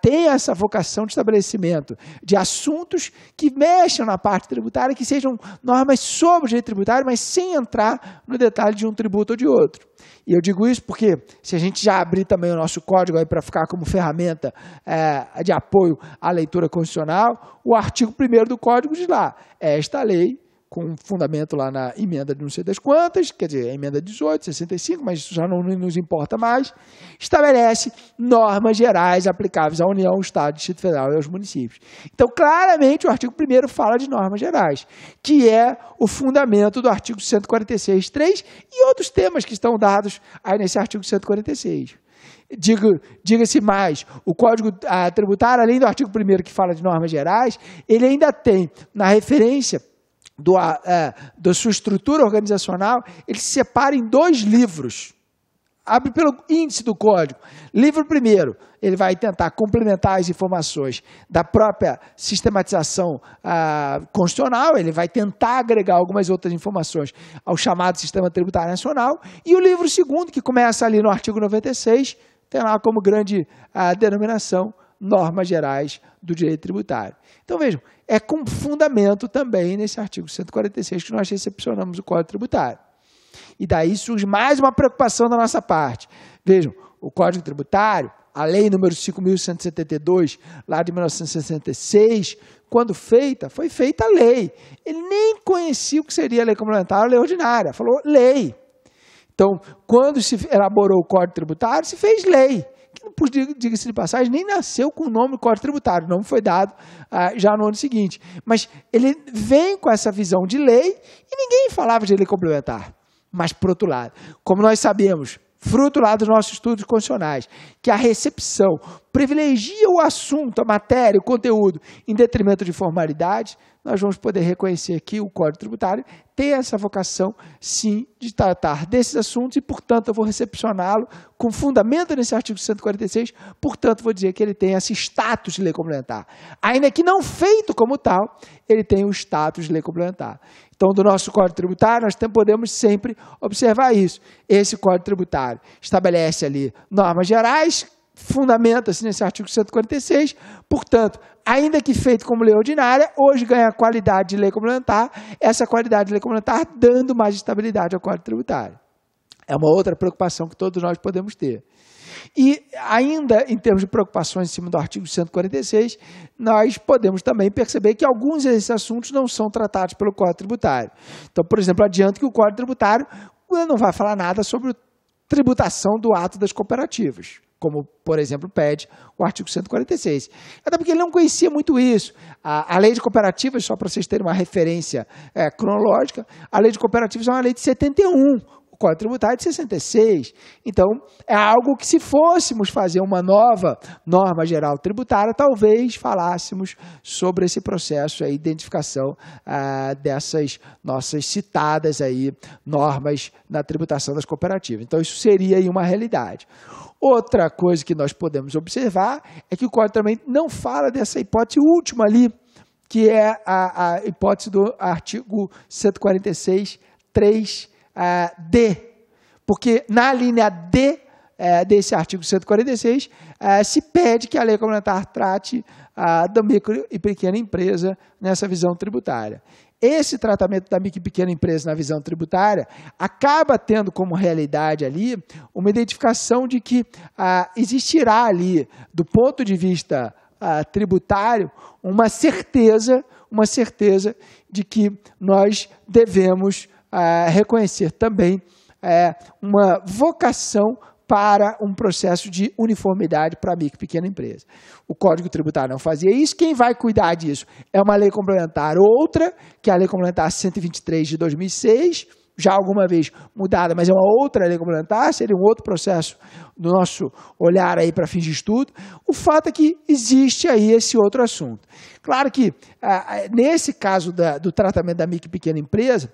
tem essa vocação de estabelecimento de assuntos que mexam na parte tributária, que sejam normas sobre o direito tributário, mas sem entrar no detalhe de um tributo ou de outro. E eu digo isso porque, se a gente já abrir também o nosso código para ficar como ferramenta de apoio à leitura constitucional, o artigo 1º do código diz lá, esta lei, com fundamento lá na emenda de não sei das quantas, quer dizer, a emenda 18, 65, mas isso já não nos importa mais, estabelece normas gerais aplicáveis à União, ao Estado, Distrito Federal e aos municípios. Então, claramente, o artigo 1º fala de normas gerais, que é o fundamento do artigo 146.3 e outros temas que estão dados aí nesse artigo 146. Diga-se mais, o Código Tributário, além do artigo 1º que fala de normas gerais, ele ainda tem, na referência da sua estrutura organizacional, ele se separa em 2 livros. Abre pelo índice do código. Livro 1º, ele vai tentar complementar as informações da própria sistematização constitucional, ele vai tentar agregar algumas outras informações ao chamado Sistema Tributário Nacional, e o livro 2º, que começa ali no artigo 96, tem lá como grande denominação normas gerais do direito tributário. Então, vejam, é com fundamento também nesse artigo 146 que nós recepcionamos o Código Tributário. E daí surge mais uma preocupação da nossa parte. Vejam, o Código Tributário, a lei número 5.172, lá de 1966, quando feita, foi feita a lei. Ele nem conhecia o que seria a lei complementar ou a lei ordinária, falou lei. Então, quando se elaborou o Código Tributário, se fez lei. Que, diga-se de passagem, nem nasceu com o nome Código Tributário, o nome foi dado já no ano seguinte. Mas ele vem com essa visão de lei e ninguém falava de lei complementar. Mas, por outro lado, como nós sabemos, fruto lá dos nossos estudos constitucionais, que a recepção privilegia o assunto, a matéria, o conteúdo, em detrimento de formalidades, nós vamos poder reconhecer que o Código Tributário tem essa vocação, sim, de tratar desses assuntos e, portanto, eu vou recepcioná-lo com fundamento nesse artigo 146, portanto, vou dizer que ele tem esse status de lei complementar. Ainda que não feito como tal, ele tem o status de lei complementar. Então, do nosso Código Tributário, nós podemos sempre observar isso. Esse Código Tributário estabelece ali normas gerais, fundamenta-se nesse artigo 146, portanto, ainda que feito como lei ordinária, hoje ganha a qualidade de lei complementar, essa qualidade de lei complementar dando mais estabilidade ao Código Tributário. É uma outra preocupação que todos nós podemos ter. E ainda em termos de preocupações em cima do artigo 146, nós podemos também perceber que alguns desses assuntos não são tratados pelo Código Tributário. Então, por exemplo, adianto que o Código Tributário não vai falar nada sobre tributação do ato das cooperativas. como, por exemplo, pede o artigo 146. Até porque ele não conhecia muito isso. A lei de cooperativas, só para vocês terem uma referência cronológica, a lei de cooperativas é uma lei de 71, o Código Tributário é de 66. Então, é algo que, se fôssemos fazer uma nova norma geral tributária, talvez falássemos sobre esse processo de identificação dessas nossas citadas aí, normas na tributação das cooperativas. Então, isso seria aí uma realidade. Outra coisa que nós podemos observar é que o Código também não fala dessa hipótese última ali, que é a hipótese do artigo 146, 3D. Porque na linha D desse artigo 146, se pede que a lei complementar trate da micro e pequena empresa nessa visão tributária. Esse tratamento da micro e pequena empresa na visão tributária acaba tendo como realidade ali uma identificação de que existirá ali, do ponto de vista tributário, uma certeza de que nós devemos reconhecer também uma vocação para um processo de uniformidade para a micro e pequena empresa. O Código Tributário não fazia isso. Quem vai cuidar disso é uma lei complementar outra, que é a Lei Complementar 123 de 2006, já alguma vez mudada, mas é uma outra lei complementar, seria um outro processo do nosso olhar aí para fins de estudo. O fato é que existe aí esse outro assunto. Claro que, nesse caso do tratamento da micro e pequena empresa,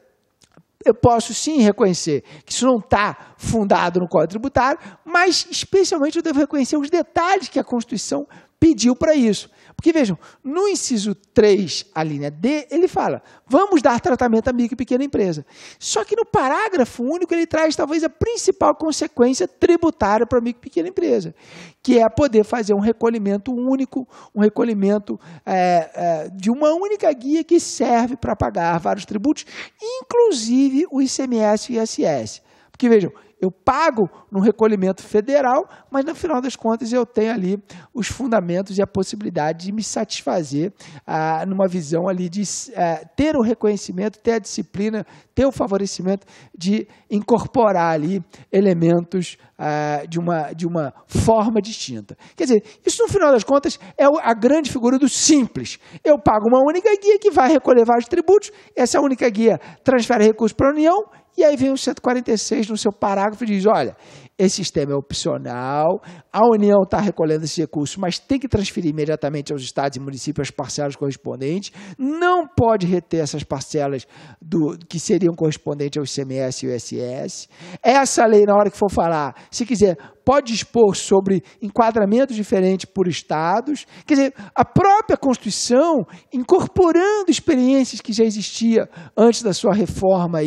eu posso sim reconhecer que isso não está fundado no Código Tributário, mas especialmente eu devo reconhecer os detalhes que a Constituição pediu para isso. Porque, vejam, no inciso 3, a linha D, ele fala, vamos dar tratamento à micro e pequena empresa. Só que no parágrafo único ele traz talvez a principal consequência tributária para a micro e pequena empresa, que é poder fazer um recolhimento único, um recolhimento de uma única guia que serve para pagar vários tributos, inclusive o ICMS e o ISS. Porque, vejam, eu pago no recolhimento federal, mas no final das contas eu tenho ali os fundamentos e a possibilidade de me satisfazer numa visão ali de ter o reconhecimento, ter a disciplina, ter o favorecimento de incorporar ali elementos de uma forma distinta. Quer dizer, isso no final das contas é a grande figura do simples. Eu pago uma única guia que vai recolher vários tributos, essa única guia transfere recursos para a União, e aí vem o 146 no seu parágrafo e diz, olha, esse sistema é opcional, a União está recolhendo esses recursos, mas tem que transferir imediatamente aos estados e municípios as parcelas correspondentes, não pode reter essas parcelas que seriam correspondentes ao ICMS e ao ISS. Essa lei, na hora que for falar, se quiser, pode dispor sobre enquadramentos diferentes por estados. Quer dizer, a própria Constituição, incorporando experiências que já existiam antes da sua reforma,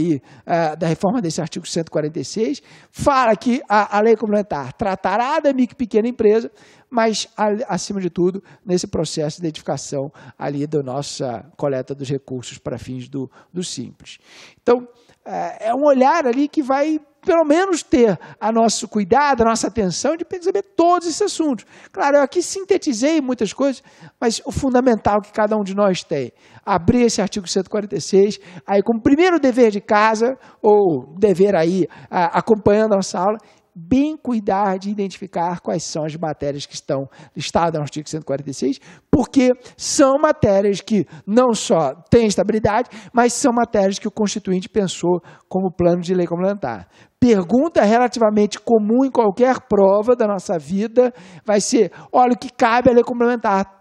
da reforma desse artigo 146, fala que a lei complementar tratará da micro e pequena empresa, mas, acima de tudo, nesse processo de identificação ali da nossa coleta dos recursos para fins do simples. Então, é um olhar ali que vai, pelo menos, ter a nosso cuidado, a nossa atenção de perceber todos esses assuntos. Claro, eu aqui sintetizei muitas coisas, mas o fundamental que cada um de nós tem, abrir esse artigo 146, aí como primeiro dever de casa, ou dever aí, acompanhando a nossa aula, bem cuidar de identificar quais são as matérias que estão listadas no artigo 146, porque são matérias que não só têm estabilidade, mas são matérias que o Constituinte pensou como plano de lei complementar. Pergunta relativamente comum em qualquer prova da nossa vida vai ser, olha, o que cabe a lei complementar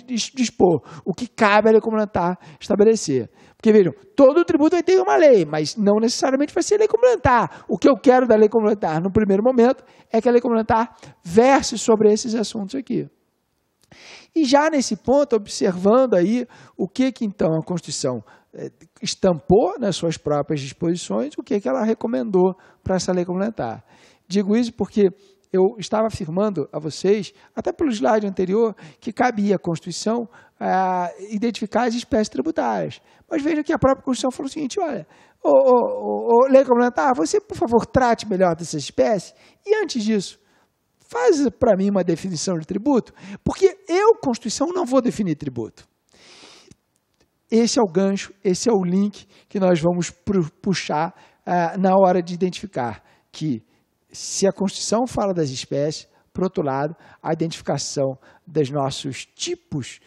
dispor, o que cabe a lei complementar estabelecer. Porque, vejam, todo tributo vai ter uma lei, mas não necessariamente vai ser lei complementar. O que eu quero da lei complementar, no primeiro momento, é que a lei complementar verse sobre esses assuntos aqui. E já nesse ponto, observando aí o que então a Constituição estampou nas suas próprias disposições, o que ela recomendou para essa lei complementar. Digo isso porque eu estava afirmando a vocês, até pelo slide anterior, que cabia à Constituição identificar as espécies tributárias. Mas vejam que a própria Constituição falou o seguinte, olha, lei complementar, você, por favor, trate melhor dessas espécies, e antes disso, faz para mim uma definição de tributo, porque eu, Constituição, não vou definir tributo. Esse é o gancho, esse é o link que nós vamos puxar na hora de identificar que, se a Constituição fala das espécies, Por outro lado, a identificação dos nossos tipos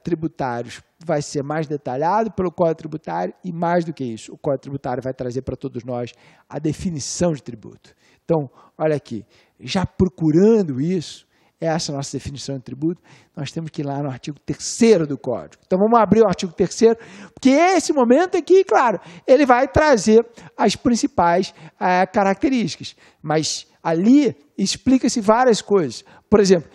tributários vai ser mais detalhado pelo Código Tributário e, mais do que isso, o Código Tributário vai trazer para todos nós a definição de tributo. Então, olha aqui, já procurando isso, essa nossa definição de tributo, nós temos que ir lá no artigo 3º do Código. Então, vamos abrir o artigo 3º, porque esse momento aqui, claro, ele vai trazer as principais características, mas ali explica-se várias coisas. Por exemplo,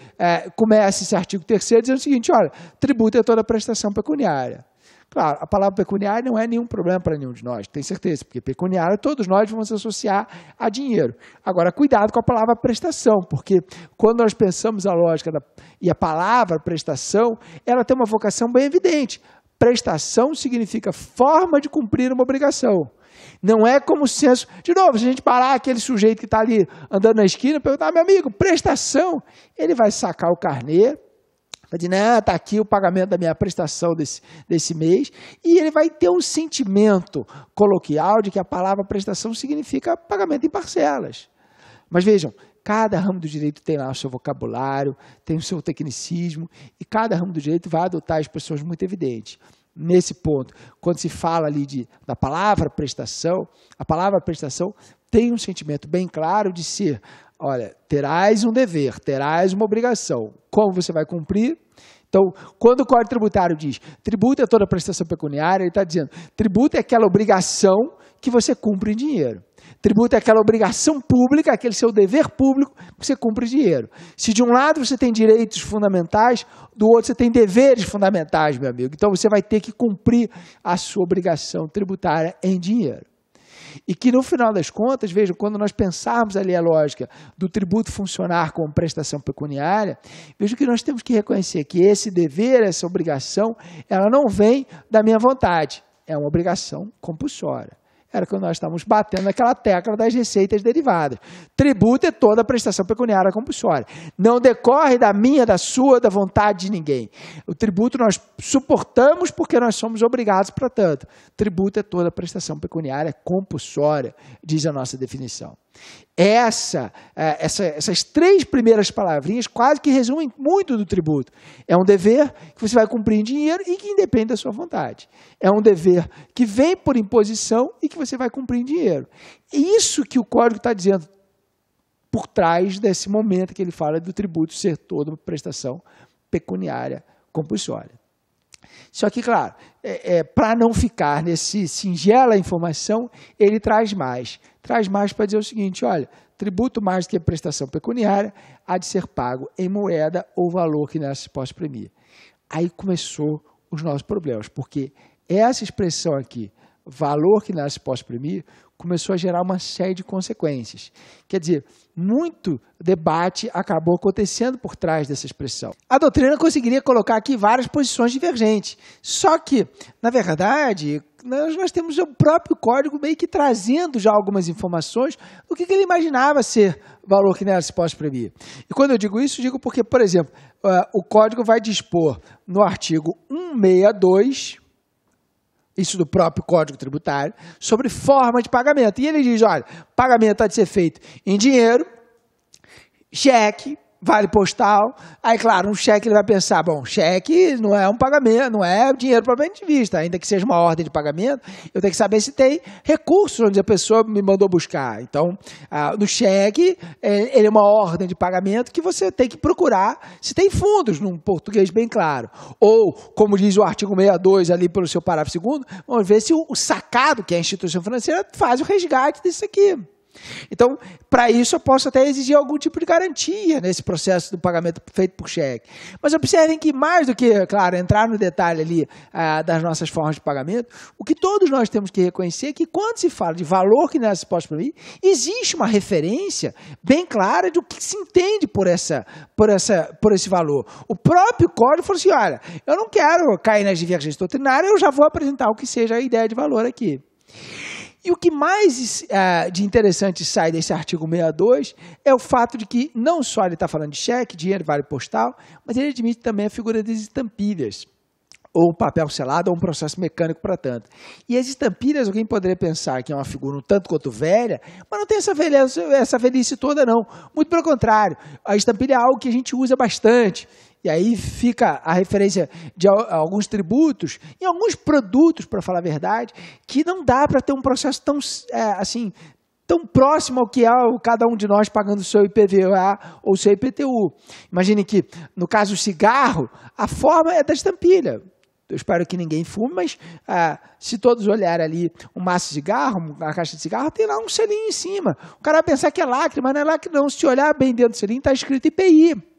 começa esse artigo 3º dizendo o seguinte, olha, tributo é toda prestação pecuniária. Claro, a palavra pecuniária não é nenhum problema para nenhum de nós, tenho certeza, porque pecuniária todos nós vamos associar a dinheiro. Agora, cuidado com a palavra prestação, porque quando nós pensamos a lógica e a palavra prestação, ela tem uma vocação bem evidente. Prestação significa forma de cumprir uma obrigação. Não é como senso... De novo, se a gente parar aquele sujeito que está ali andando na esquina e perguntar, meu amigo, prestação, ele vai sacar o carnê, vai dizer, não, está aqui o pagamento da minha prestação desse mês, e ele vai ter um sentimento coloquial de que a palavra prestação significa pagamento em parcelas. Mas vejam, cada ramo do direito tem lá o seu vocabulário, tem o seu tecnicismo, e cada ramo do direito vai adotar expressões muito evidentes. Nesse ponto, quando se fala ali da palavra prestação, a palavra prestação tem um sentimento bem claro de ser, olha, terás um dever, terás uma obrigação. Como você vai cumprir? Então, quando o Código Tributário diz tributo é toda prestação pecuniária, ele está dizendo tributo é aquela obrigação que você cumpre em dinheiro. Tributo é aquela obrigação pública, aquele seu dever público que você cumpre em dinheiro. Se de um lado você tem direitos fundamentais, do outro você tem deveres fundamentais, meu amigo. Então, você vai ter que cumprir a sua obrigação tributária em dinheiro. E que, no final das contas, vejam, quando nós pensarmos ali a lógica do tributo funcionar como prestação pecuniária, vejam que nós temos que reconhecer que esse dever, essa obrigação, ela não vem da minha vontade, é uma obrigação compulsória. Era quando nós estávamos batendo naquela tecla das receitas derivadas. Tributo é toda prestação pecuniária compulsória. Não decorre da minha, da sua, da vontade de ninguém. O tributo nós suportamos porque nós somos obrigados para tanto. Tributo é toda prestação pecuniária compulsória, diz a nossa definição. Essas três primeiras palavrinhas quase que resumem muito do tributo. É um dever que você vai cumprir em dinheiro e que independe da sua vontade. É um dever que vem por imposição e que você vai cumprir em dinheiro. É isso que o Código está dizendo por trás desse momento que ele fala do tributo ser toda prestação pecuniária compulsória. Só que, claro, para não ficar nesse singela informação, ele traz mais. Traz mais para dizer o seguinte, olha, tributo mais do que prestação pecuniária há de ser pago em moeda ou valor que nela se possa exprimir. Aí começou os nossos problemas, porque essa expressão aqui, valor que nela se possa exprimir, começou a gerar uma série de consequências. Quer dizer, muito debate acabou acontecendo por trás dessa expressão. A doutrina conseguiria colocar aqui várias posições divergentes, só que, na verdade, nós temos o próprio código meio que trazendo já algumas informações do que ele imaginava ser valor que nela se possa exprimir. E quando eu digo isso, digo porque, por exemplo, o código vai dispor no artigo 162, isso do próprio Código Tributário, sobre forma de pagamento. E ele diz, olha, pagamento há de ser feito em dinheiro, cheque, vale postal. Aí, claro, um cheque ele vai pensar, bom, cheque não é um pagamento, não é dinheiro propriamente vista, ainda que seja uma ordem de pagamento, eu tenho que saber se tem recursos onde a pessoa me mandou buscar. Então, no cheque, ele é uma ordem de pagamento que você tem que procurar se tem fundos, num português bem claro. Ou, como diz o artigo 62 ali pelo seu parágrafo 2º, vamos ver se o sacado, que é a instituição financeira, faz o resgate disso aqui. Então, para isso eu posso até exigir algum tipo de garantia nesse processo do pagamento feito por cheque. Mas observem que mais do que, claro, entrar no detalhe ali das nossas formas de pagamento, o que todos nós temos que reconhecer é que quando se fala de valor que nessa se pode exprimir, existe uma referência bem clara do que se entende por esse valor. O próprio código falou assim, olha, eu não quero cair nas divergências doutrinárias, eu já vou apresentar o que seja a ideia de valor aqui. E o que mais de interessante sai desse artigo 62 é o fato de que não só ele está falando de cheque, dinheiro, vale postal, mas ele admite também a figura das estampilhas. ou papel selado, ou um processo mecânico para tanto. E as estampilhas, alguém poderia pensar que é uma figura um tanto quanto velha, mas não tem essa velhice toda, não. Muito pelo contrário, a estampilha é algo que a gente usa bastante. E aí fica a referência de alguns tributos e alguns produtos, para falar a verdade, que não dá para ter um processo tão, tão próximo ao que é cada um de nós pagando o seu IPVA ou o seu IPTU. Imagine que, no caso do cigarro, a forma é da estampilha. Eu espero que ninguém fume, mas se todos olharem ali um maço de cigarro, uma caixa de cigarro, tem lá um selinho em cima. O cara vai pensar que é lacre, mas não é lacre não. Se olhar bem dentro do selinho, está escrito IPI.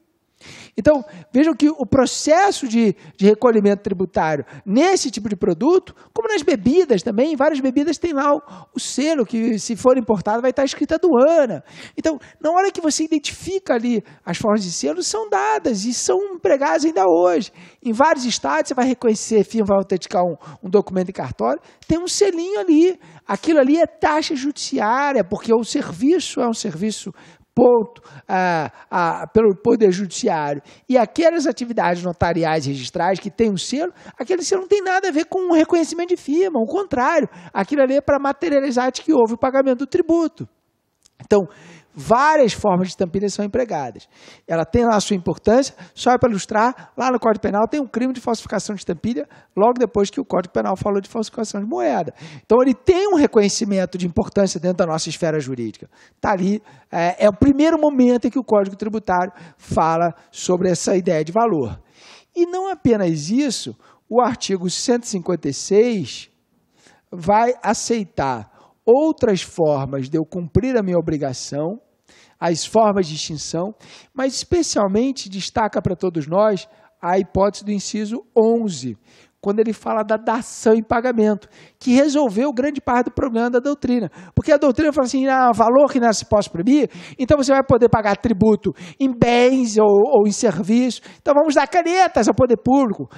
Então, vejam que o processo de recolhimento tributário nesse tipo de produto, como nas bebidas também, várias bebidas têm lá o selo, que se for importado vai estar escrito aduana. Então, na hora que você identifica ali as formas de selo, são dadas e são empregadas ainda hoje. Em vários estados, você vai reconhecer, a firma vai autenticar um documento em cartório, tem um selinho ali. Aquilo ali é taxa judiciária, porque o serviço é um serviço pelo Poder Judiciário, e aquelas atividades notariais registrais que tem um selo, aquele selo não tem nada a ver com o reconhecimento de firma, ao contrário, aquilo ali é para materializar de que houve o pagamento do tributo. Então, várias formas de estampilha são empregadas. Ela tem lá a sua importância, só para ilustrar, lá no Código Penal tem um crime de falsificação de estampilha, logo depois que o Código Penal falou de falsificação de moeda. Então, ele tem um reconhecimento de importância dentro da nossa esfera jurídica. Está ali, é o primeiro momento em que o Código Tributário fala sobre essa ideia de valor. E não apenas isso, o artigo 156 vai aceitar outras formas de eu cumprir a minha obrigação, as formas de extinção, mas especialmente destaca para todos nós a hipótese do inciso 11, quando ele fala da dação em pagamento, que resolveu grande parte do problema da doutrina. Porque a doutrina fala assim, valor que não se pode proibir, então você vai poder pagar tributo em bens ou em serviços, então vamos dar canetas ao poder público.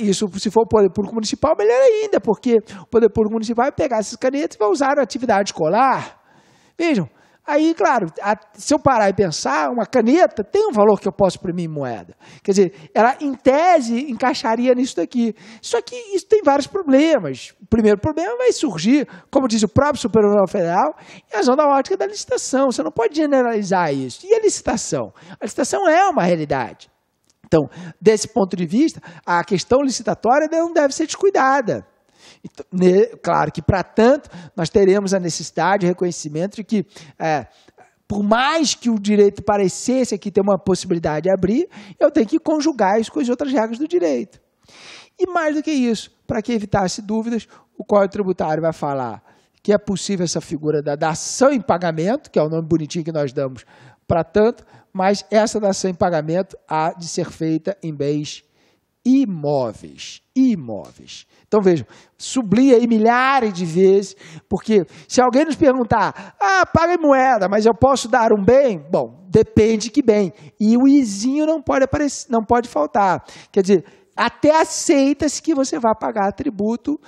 Isso, se for o poder público municipal, melhor ainda, porque o poder público municipal vai pegar essas canetas e vai usar na atividade escolar. Vejam, aí, claro, se eu parar e pensar, uma caneta tem um valor que eu posso imprimir em moeda. Quer dizer, ela, em tese, encaixaria nisso daqui. Só que isso tem vários problemas. O primeiro problema vai surgir, como diz o próprio Superior Tribunal Federal, em razão da ótica da licitação. Você não pode generalizar isso. E a licitação? A licitação é uma realidade. Então, desse ponto de vista, a questão licitatória não deve ser descuidada. Então, claro que, para tanto, nós teremos a necessidade, o reconhecimento de que, por mais que o direito parecesse aqui ter uma possibilidade de abrir, eu tenho que conjugar isso com as outras regras do direito. E mais do que isso, para que evitasse dúvidas, o Código Tributário vai falar que é possível essa figura da dação em pagamento, que é o nome bonitinho que nós damos para tanto, mas essa dação em pagamento há de ser feita em bens imóveis. Então, vejam, sublinha aí milhares de vezes, porque se alguém nos perguntar, paga em moeda, mas eu posso dar um bem? Bom, depende que bem. E o izinho não pode faltar. Quer dizer, até aceita-se que você vai pagar tributo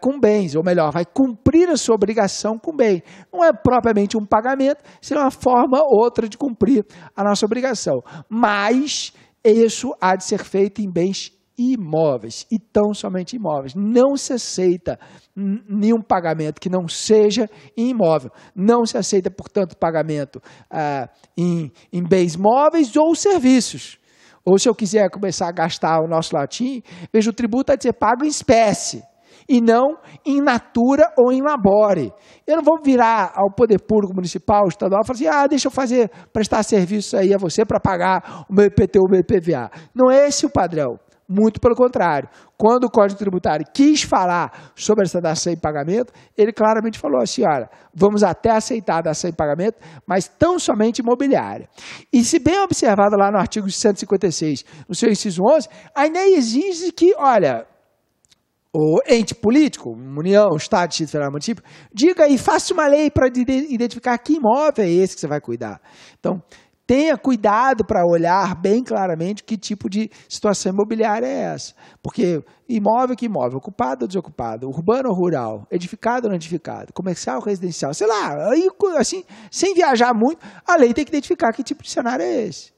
com bens, ou melhor, vai cumprir a sua obrigação com bem. Não é propriamente um pagamento, será uma forma ou outra de cumprir a nossa obrigação. Mas isso há de ser feito em bens imóveis, e tão somente imóveis. Não se aceita nenhum pagamento que não seja em imóvel. Não se aceita, portanto, pagamento em bens móveis ou serviços. Ou se eu quiser começar a gastar o nosso latim, veja, o tributo há de ser pago em espécie, e não em natura ou em labore. Eu não vou virar ao poder público municipal, estadual, e falar assim, deixa eu prestar serviço aí a você para pagar o meu IPTU, o meu IPVA. Não é esse o padrão. Muito pelo contrário. Quando o Código Tributário quis falar sobre essa dação em pagamento, ele claramente falou assim, olha, vamos até aceitar a dação em pagamento, mas tão somente imobiliária. E se bem observado lá no artigo 156, no seu inciso 11, ainda exige que, olha, o ente político, União, Estado, Distrito Federal, município, diga aí, faça uma lei para identificar que imóvel é esse que você vai cuidar. Então, tenha cuidado para olhar bem claramente que tipo de situação imobiliária é essa. Porque imóvel que imóvel, ocupado ou desocupado, urbano ou rural, edificado ou não edificado, comercial ou residencial, sei lá, aí, assim, sem viajar muito, a lei tem que identificar que tipo de cenário é esse.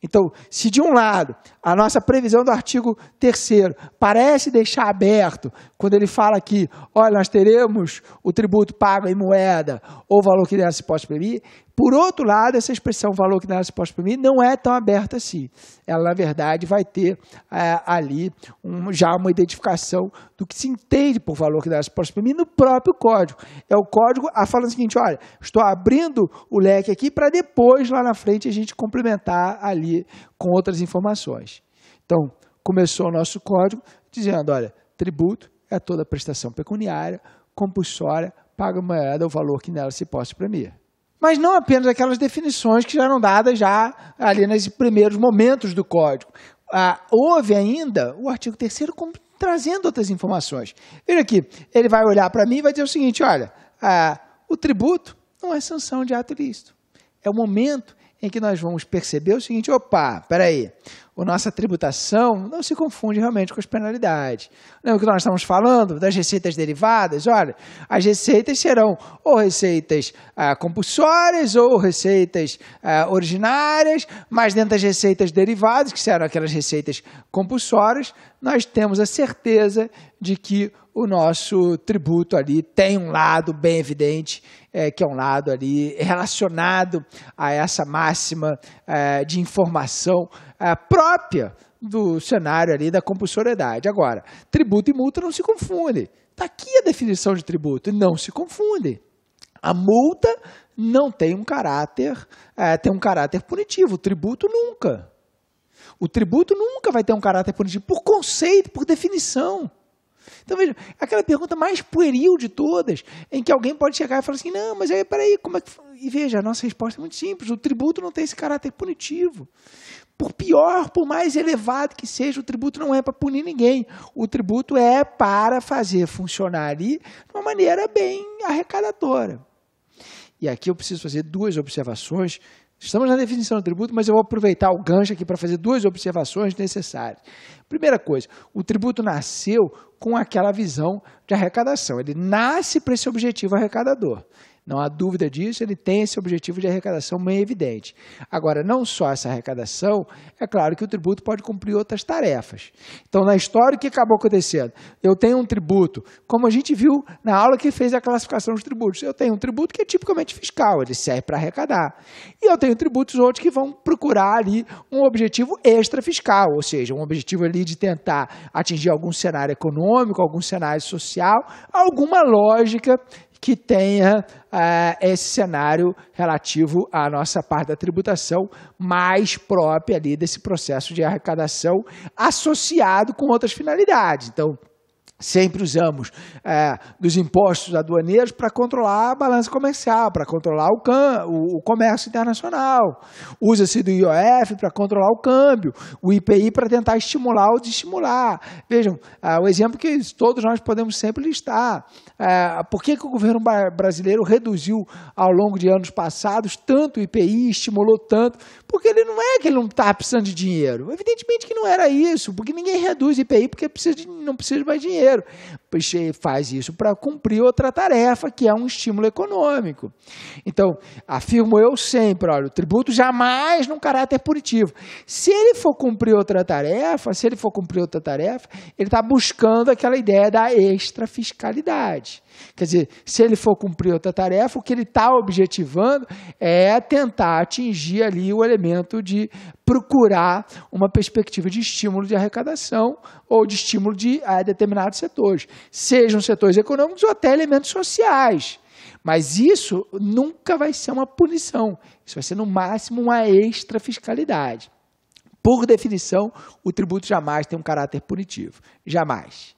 Então, se de um lado a nossa previsão do artigo 3º parece deixar aberto, quando ele fala aqui, olha, nós teremos o tributo pago em moeda ou valor que nela se possa exprimir, por outro lado, essa expressão valor que nela se possa exprimir não é tão aberta assim. Ela, na verdade, vai ter ali já uma identificação do que se entende por valor que nela se possa exprimir no próprio código. É o código falando o seguinte, olha, estou abrindo o leque aqui para depois, lá na frente, a gente complementar ali com outras informações. Então, começou o nosso código dizendo, olha, tributo é toda prestação pecuniária, compulsória, paga moeda ou valor que nela se possa exprimir. Mas não apenas aquelas definições que já eram dadas já ali nos primeiros momentos do código. Houve ainda o artigo 3º trazendo outras informações. Veja aqui, ele vai olhar para mim e vai dizer o seguinte, olha, o tributo não é sanção de ato ilícito. É o momento em que nós vamos perceber o seguinte, opa, peraí, a nossa tributação não se confunde realmente com as penalidades. Lembra que nós estamos falando das receitas derivadas? Olha, as receitas serão ou receitas compulsórias ou receitas originárias, mas dentro das receitas derivadas, que serão aquelas receitas compulsórias, nós temos a certeza de que o nosso tributo ali tem um lado bem evidente, que é um lado ali relacionado a essa máxima de informação própria do cenário ali da compulsoriedade. Agora, tributo e multa não se confundem. Está aqui a definição de tributo, não se confundem. A multa não tem um caráter, tem um caráter punitivo, o tributo nunca. O tributo nunca vai ter um caráter punitivo, por conceito, por definição. Então, veja, aquela pergunta mais pueril de todas, em que alguém pode chegar e falar assim, não, mas aí, peraí, como é que... E veja, a nossa resposta é muito simples, o tributo não tem esse caráter punitivo. Por pior, por mais elevado que seja, o tributo não é para punir ninguém. O tributo é para fazer funcionar ali de uma maneira bem arrecadadora. E aqui eu preciso fazer duas observações. Estamos na definição do tributo, mas eu vou aproveitar o gancho aqui para fazer duas observações necessárias. Primeira coisa, o tributo nasceu com aquela visão de arrecadação. Ele nasce para esse objetivo arrecadador. Não há dúvida disso, ele tem esse objetivo de arrecadação bem evidente. Agora, não só essa arrecadação, é claro que o tributo pode cumprir outras tarefas. Então, na história, o que acabou acontecendo? Eu tenho um tributo, como a gente viu na aula que fez a classificação dos tributos, eu tenho um tributo que é tipicamente fiscal, ele serve para arrecadar. E eu tenho tributos outros que vão procurar ali um objetivo extra-fiscal, ou seja, um objetivo ali de tentar atingir algum cenário econômico, algum cenário social, alguma lógica que tenha esse cenário relativo à nossa parte da tributação mais própria ali desse processo de arrecadação associado com outras finalidades. Então, sempre usamos dos impostos aduaneiros para controlar a balança comercial, para controlar o comércio internacional. Usa-se do IOF para controlar o câmbio, o IPI para tentar estimular ou desestimular. Vejam, o exemplo que todos nós podemos sempre listar. Por que o governo brasileiro reduziu ao longo de anos passados tanto o IPI, estimulou tanto? Porque ele não está precisando de dinheiro. Evidentemente que não era isso, porque ninguém reduz IPI porque não precisa de mais dinheiro. Faz isso para cumprir outra tarefa, que é um estímulo econômico. Então, afirmo eu sempre, olha, o tributo jamais num caráter punitivo. Se ele for cumprir outra tarefa, ele está buscando aquela ideia da extrafiscalidade. Quer dizer, se ele for cumprir outra tarefa, o que ele está objetivando é tentar atingir ali o elemento de procurar uma perspectiva de estímulo de arrecadação ou de estímulo de determinados setores, sejam setores econômicos ou até elementos sociais. Mas isso nunca vai ser uma punição, isso vai ser no máximo uma extrafiscalidade. Por definição, o tributo jamais tem um caráter punitivo, jamais.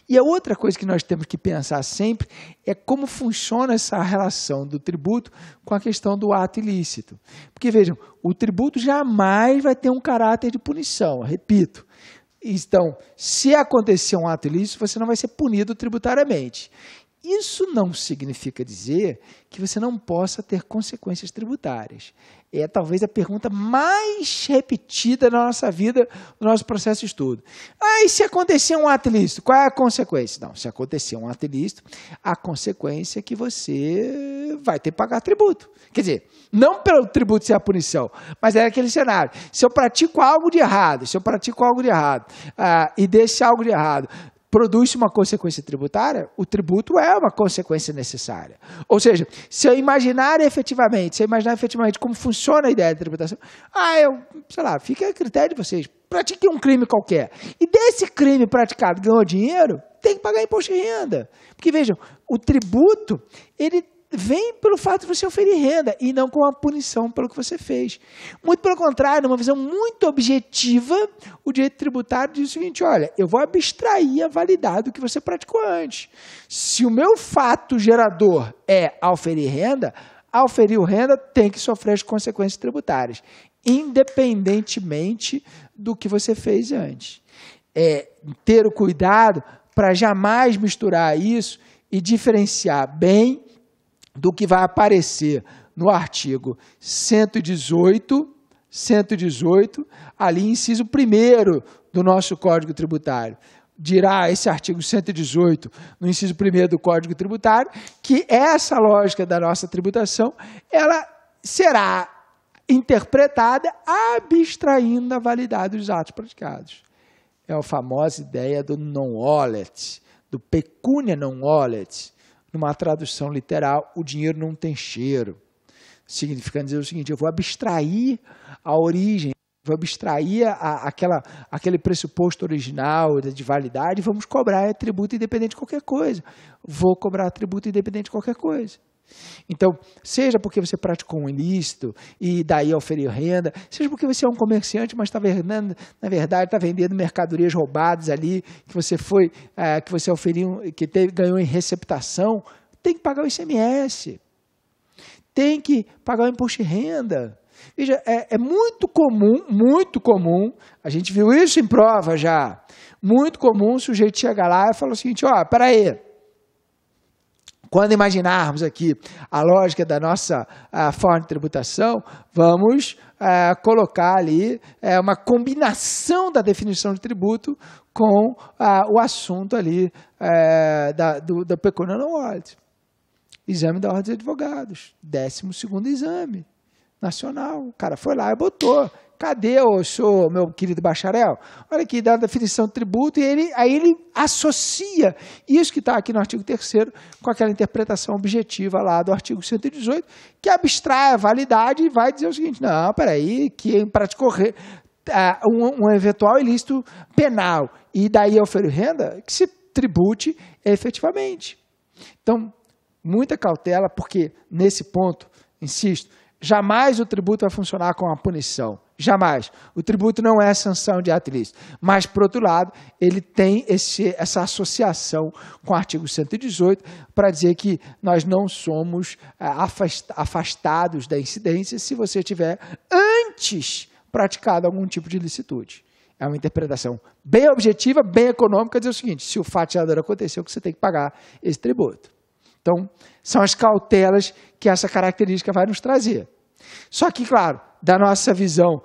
E a outra coisa que nós temos que pensar sempre é como funciona essa relação do tributo com a questão do ato ilícito. Porque, vejam, o tributo jamais vai ter um caráter de punição, repito. Então, se acontecer um ato ilícito, você não vai ser punido tributariamente. Isso não significa dizer que você não possa ter consequências tributárias. É talvez a pergunta mais repetida na nossa vida, no nosso processo de estudo. E se acontecer um ato ilícito, qual é a consequência? Não, se acontecer um ato ilícito, a consequência é que você vai ter que pagar tributo. Quer dizer, não pelo tributo ser a punição, mas é aquele cenário. Se eu pratico algo de errado, e desse algo de errado produz uma consequência tributária, o tributo é uma consequência necessária. Ou seja, se eu imaginar efetivamente como funciona a ideia de tributação, fica a critério de vocês. Pratiquem um crime qualquer. E desse crime praticado ganhou dinheiro, tem que pagar imposto de renda. Porque, vejam, o tributo, ele vem pelo fato de você oferir renda e não com a punição pelo que você fez. Muito pelo contrário, numa visão muito objetiva, o direito tributário diz o seguinte, olha, eu vou abstrair a validade do que você praticou antes. Se o meu fato gerador é auferir renda tem que sofrer as consequências tributárias, independentemente do que você fez antes. Ter o cuidado para jamais misturar isso e diferenciar bem do que vai aparecer no artigo 118, ali inciso 1º do nosso Código Tributário. Dirá esse artigo 118, no inciso 1º do Código Tributário, que essa lógica da nossa tributação, ela será interpretada abstraindo a validade dos atos praticados. É a famosa ideia do non-olet, do pecunia non-olet. Numa tradução literal, o dinheiro não tem cheiro. Significando dizer o seguinte, eu vou abstrair a origem, vou abstrair aquele pressuposto original de validade e vamos cobrar tributo independente de qualquer coisa. Vou cobrar tributo independente de qualquer coisa. Então, seja porque você praticou um ilícito e daí oferiu renda, seja porque você é um comerciante, mas está vendendo, na verdade, está vendendo mercadorias roubadas ali, que você oferiu, ganhou em receptação, tem que pagar o ICMS, tem que pagar o imposto de renda. Veja, é muito comum, a gente viu isso em prova já, muito comum o sujeito chegar lá e falar o seguinte, peraí, quando imaginarmos aqui a lógica da nossa forma de tributação, vamos colocar ali uma combinação da definição de tributo com o assunto ali da pecunia non-olet. Exame da Ordem dos Advogados, 12º exame nacional. O cara foi lá e botou. Cadê o senhor, meu querido bacharel? Olha aqui, dá a definição de tributo, e aí ele associa isso que está aqui no artigo 3º com aquela interpretação objetiva lá do artigo 118, que abstrai a validade e vai dizer o seguinte, não, peraí, quem praticou um eventual ilícito penal e daí oferir renda, que se tribute efetivamente. Então, muita cautela, porque nesse ponto, insisto, jamais o tributo vai funcionar com a punição. Jamais. O tributo não é sanção de ato ilícito. Mas, por outro lado, ele tem essa associação com o artigo 118 para dizer que nós não somos afastados da incidência se você tiver antes praticado algum tipo de ilicitude. É uma interpretação bem objetiva, bem econômica, dizer o seguinte, se o fato gerador aconteceu, que você tem que pagar esse tributo. Então, são as cautelas que essa característica vai nos trazer. Só que, claro, da nossa visão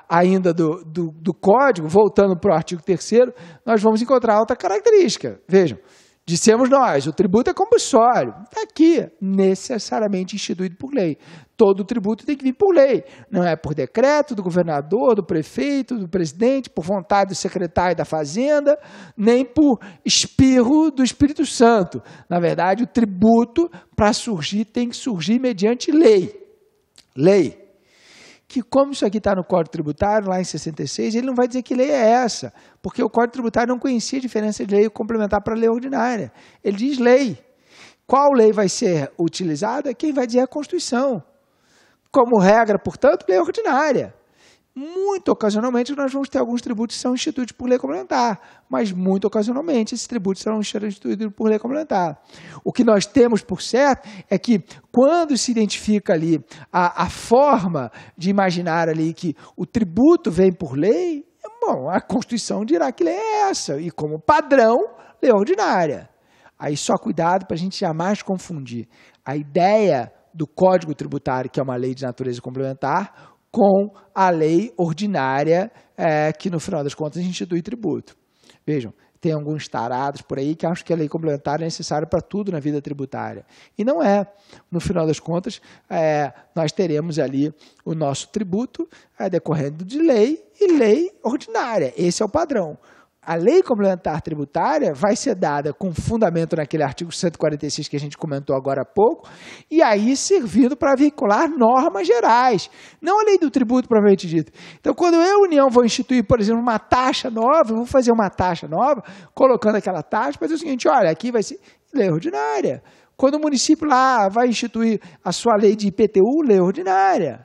ainda do código, voltando para o artigo 3º, nós vamos encontrar outra característica. Vejam, dissemos nós, o tributo é compulsório. Está aqui, necessariamente instituído por lei. Todo tributo tem que vir por lei. Não é por decreto do governador, do prefeito, do presidente, por vontade do secretário da Fazenda, nem por espirro do Espírito Santo. Na verdade, o tributo, para surgir, tem que surgir mediante lei. Lei. Que como isso aqui está no Código Tributário, lá em 66, ele não vai dizer que lei é essa, porque o Código Tributário não conhecia a diferença de lei complementar para lei ordinária. Ele diz lei. Qual lei vai ser utilizada? Quem vai dizer é a Constituição. Como regra, portanto, lei ordinária. Muito ocasionalmente, nós vamos ter alguns tributos que são instituídos por lei complementar, mas muito ocasionalmente esses tributos serão instituídos por lei complementar. O que nós temos por certo é que quando se identifica ali a forma de imaginar ali que o tributo vem por lei, bom, a Constituição dirá que lei é essa, e como padrão, lei ordinária. Aí só cuidado para a gente jamais confundir a ideia do Código Tributário, que é uma lei de natureza complementar, com a lei ordinária que, no final das contas, institui tributo. Vejam, Tem alguns tarados por aí que acham que a lei complementar é necessária para tudo na vida tributária. E não é. No final das contas, nós teremos ali o nosso tributo decorrendo de lei e lei ordinária. Esse é o padrão. A lei complementar tributária vai ser dada com fundamento naquele artigo 146 que a gente comentou agora há pouco, e aí servindo para vincular normas gerais, não a lei do tributo propriamente dita. Então, quando eu, União, vou instituir, por exemplo, uma taxa nova, eu vou fazer uma taxa nova, colocando aquela taxa, para dizer o seguinte, olha, aqui vai ser lei ordinária. Quando o município lá vai instituir a sua lei de IPTU, lei ordinária.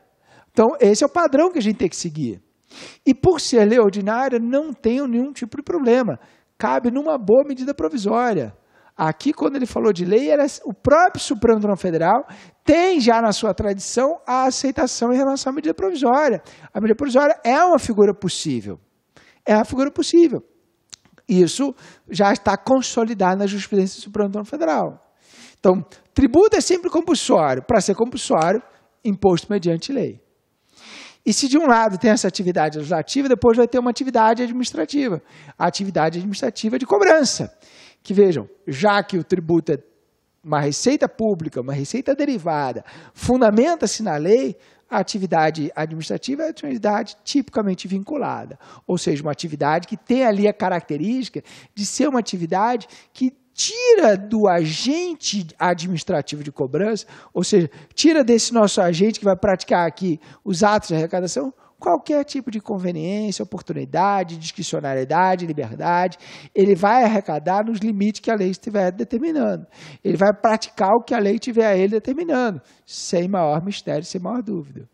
Então, esse é o padrão que a gente tem que seguir. E por ser lei ordinária, não tem nenhum tipo de problema. Cabe numa boa medida provisória. Aqui, quando ele falou de lei, o próprio Supremo Tribunal Federal tem já na sua tradição a aceitação em relação à medida provisória. A medida provisória é uma figura possível. É uma figura possível. Isso já está consolidado na jurisprudência do Supremo Tribunal Federal. Então, tributo é sempre compulsório. Para ser compulsório, imposto mediante lei. E se de um lado tem essa atividade legislativa, depois vai ter uma atividade administrativa. A atividade administrativa de cobrança. Que vejam, já que o tributo é uma receita pública, uma receita derivada, fundamenta-se na lei, a atividade administrativa é uma atividade tipicamente vinculada. Ou seja, uma atividade que tem ali a característica de ser uma atividade que tira do agente administrativo de cobrança, ou seja, tira desse nosso agente que vai praticar aqui os atos de arrecadação, qualquer tipo de conveniência, oportunidade, discricionariedade, liberdade, ele vai arrecadar nos limites que a lei estiver determinando. Ele vai praticar o que a lei tiver a ele determinando, sem maior mistério, sem maior dúvida.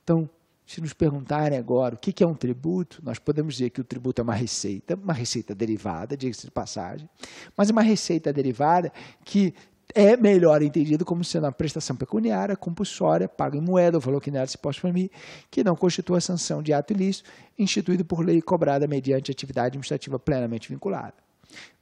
Então, se nos perguntarem agora o que é um tributo, nós podemos dizer que o tributo é uma receita derivada, diga-se de passagem, mas é uma receita derivada que é melhor entendido como sendo uma prestação pecuniária, compulsória, paga em moeda, ou valor que nela se posta para mim, que não constitua a sanção de ato ilícito, instituído por lei e cobrada mediante atividade administrativa plenamente vinculada.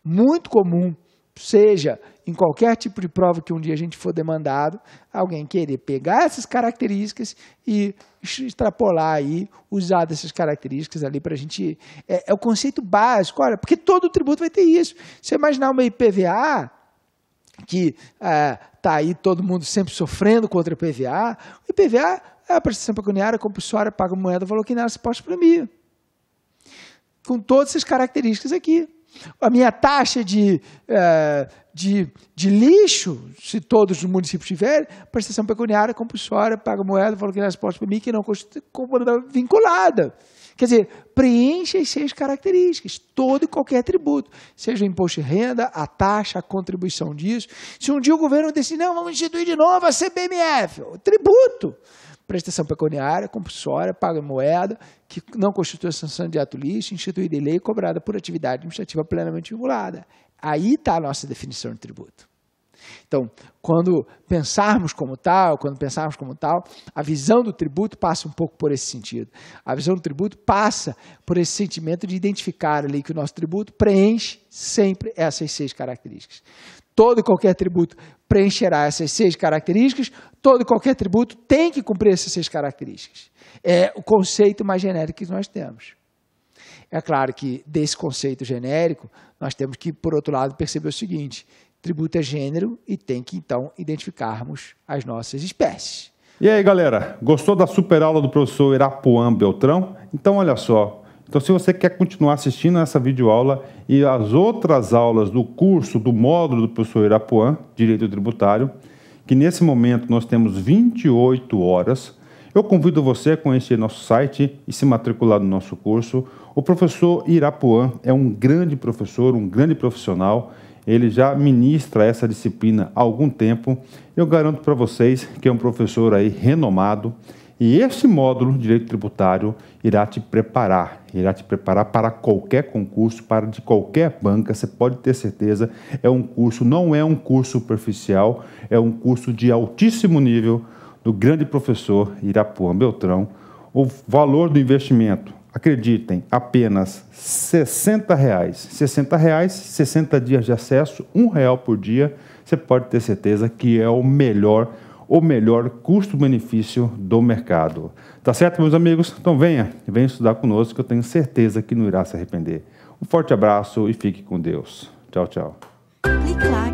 Muito comum, seja em qualquer tipo de prova que um dia a gente for demandado, alguém querer pegar essas características e extrapolar aí, usar dessas características ali para a gente... É o conceito básico, olha, porque todo tributo vai ter isso. Se você imaginar uma IPVA, que está aí todo mundo sempre sofrendo contra o IPVA, o IPVA é a prestação pecuniária, compulsória, paga moeda, valor que nela se posta para mim. Com todas essas características aqui. A minha taxa de lixo, se todos os municípios tiverem, prestação pecuniária, compulsória, paga moeda, valor que nela se posta para mim, que não constitui vinculada. Quer dizer, preenche as 6 características, todo e qualquer tributo, seja o imposto de renda, a taxa, a contribuição disso. Se um dia o governo decidir, não, vamos instituir de novo a CPMF, o tributo, prestação pecuniária, compulsória, paga moeda, que não constitui sanção de ato ilícito, instituída em lei e cobrada por atividade administrativa plenamente vinculada. Aí está a nossa definição de tributo. Então, quando pensarmos como tal, a visão do tributo passa um pouco por esse sentido. A visão do tributo passa por esse sentimento de identificar ali que o nosso tributo preenche sempre essas 6 características. Todo e qualquer tributo preencherá essas 6 características, todo e qualquer tributo tem que cumprir essas 6 características. É o conceito mais genérico que nós temos. É claro que desse conceito genérico, nós temos que, por outro lado, perceber o seguinte: tributo é gênero e tem que, então, identificarmos as nossas espécies. E aí, galera? Gostou da super aula do professor Irapuan Beltrão? Então, olha só. Então, se você quer continuar assistindo essa videoaula e as outras aulas do curso, do módulo do professor Irapuan, Direito Tributário, que nesse momento nós temos 28 horas, eu convido você a conhecer nosso site e se matricular no nosso curso. O professor Irapuan é um grande professor, um grande profissional. Ele já ministra essa disciplina há algum tempo. Eu garanto para vocês que é um professor aí renomado. E esse módulo de Direito Tributário irá te preparar para qualquer concurso, para de qualquer banca, você pode ter certeza. É um curso, não é um curso superficial, é um curso de altíssimo nível do grande professor Irapuan Beltrão. O valor do investimento, acreditem, apenas R$ 60. R$ 60, 60 dias de acesso, R$ 1 por dia. Você pode ter certeza que é o melhor custo-benefício do mercado. Tá certo, meus amigos? Então venha estudar conosco, que eu tenho certeza que não irá se arrepender. Um forte abraço e fique com Deus. Tchau, tchau. Clique lá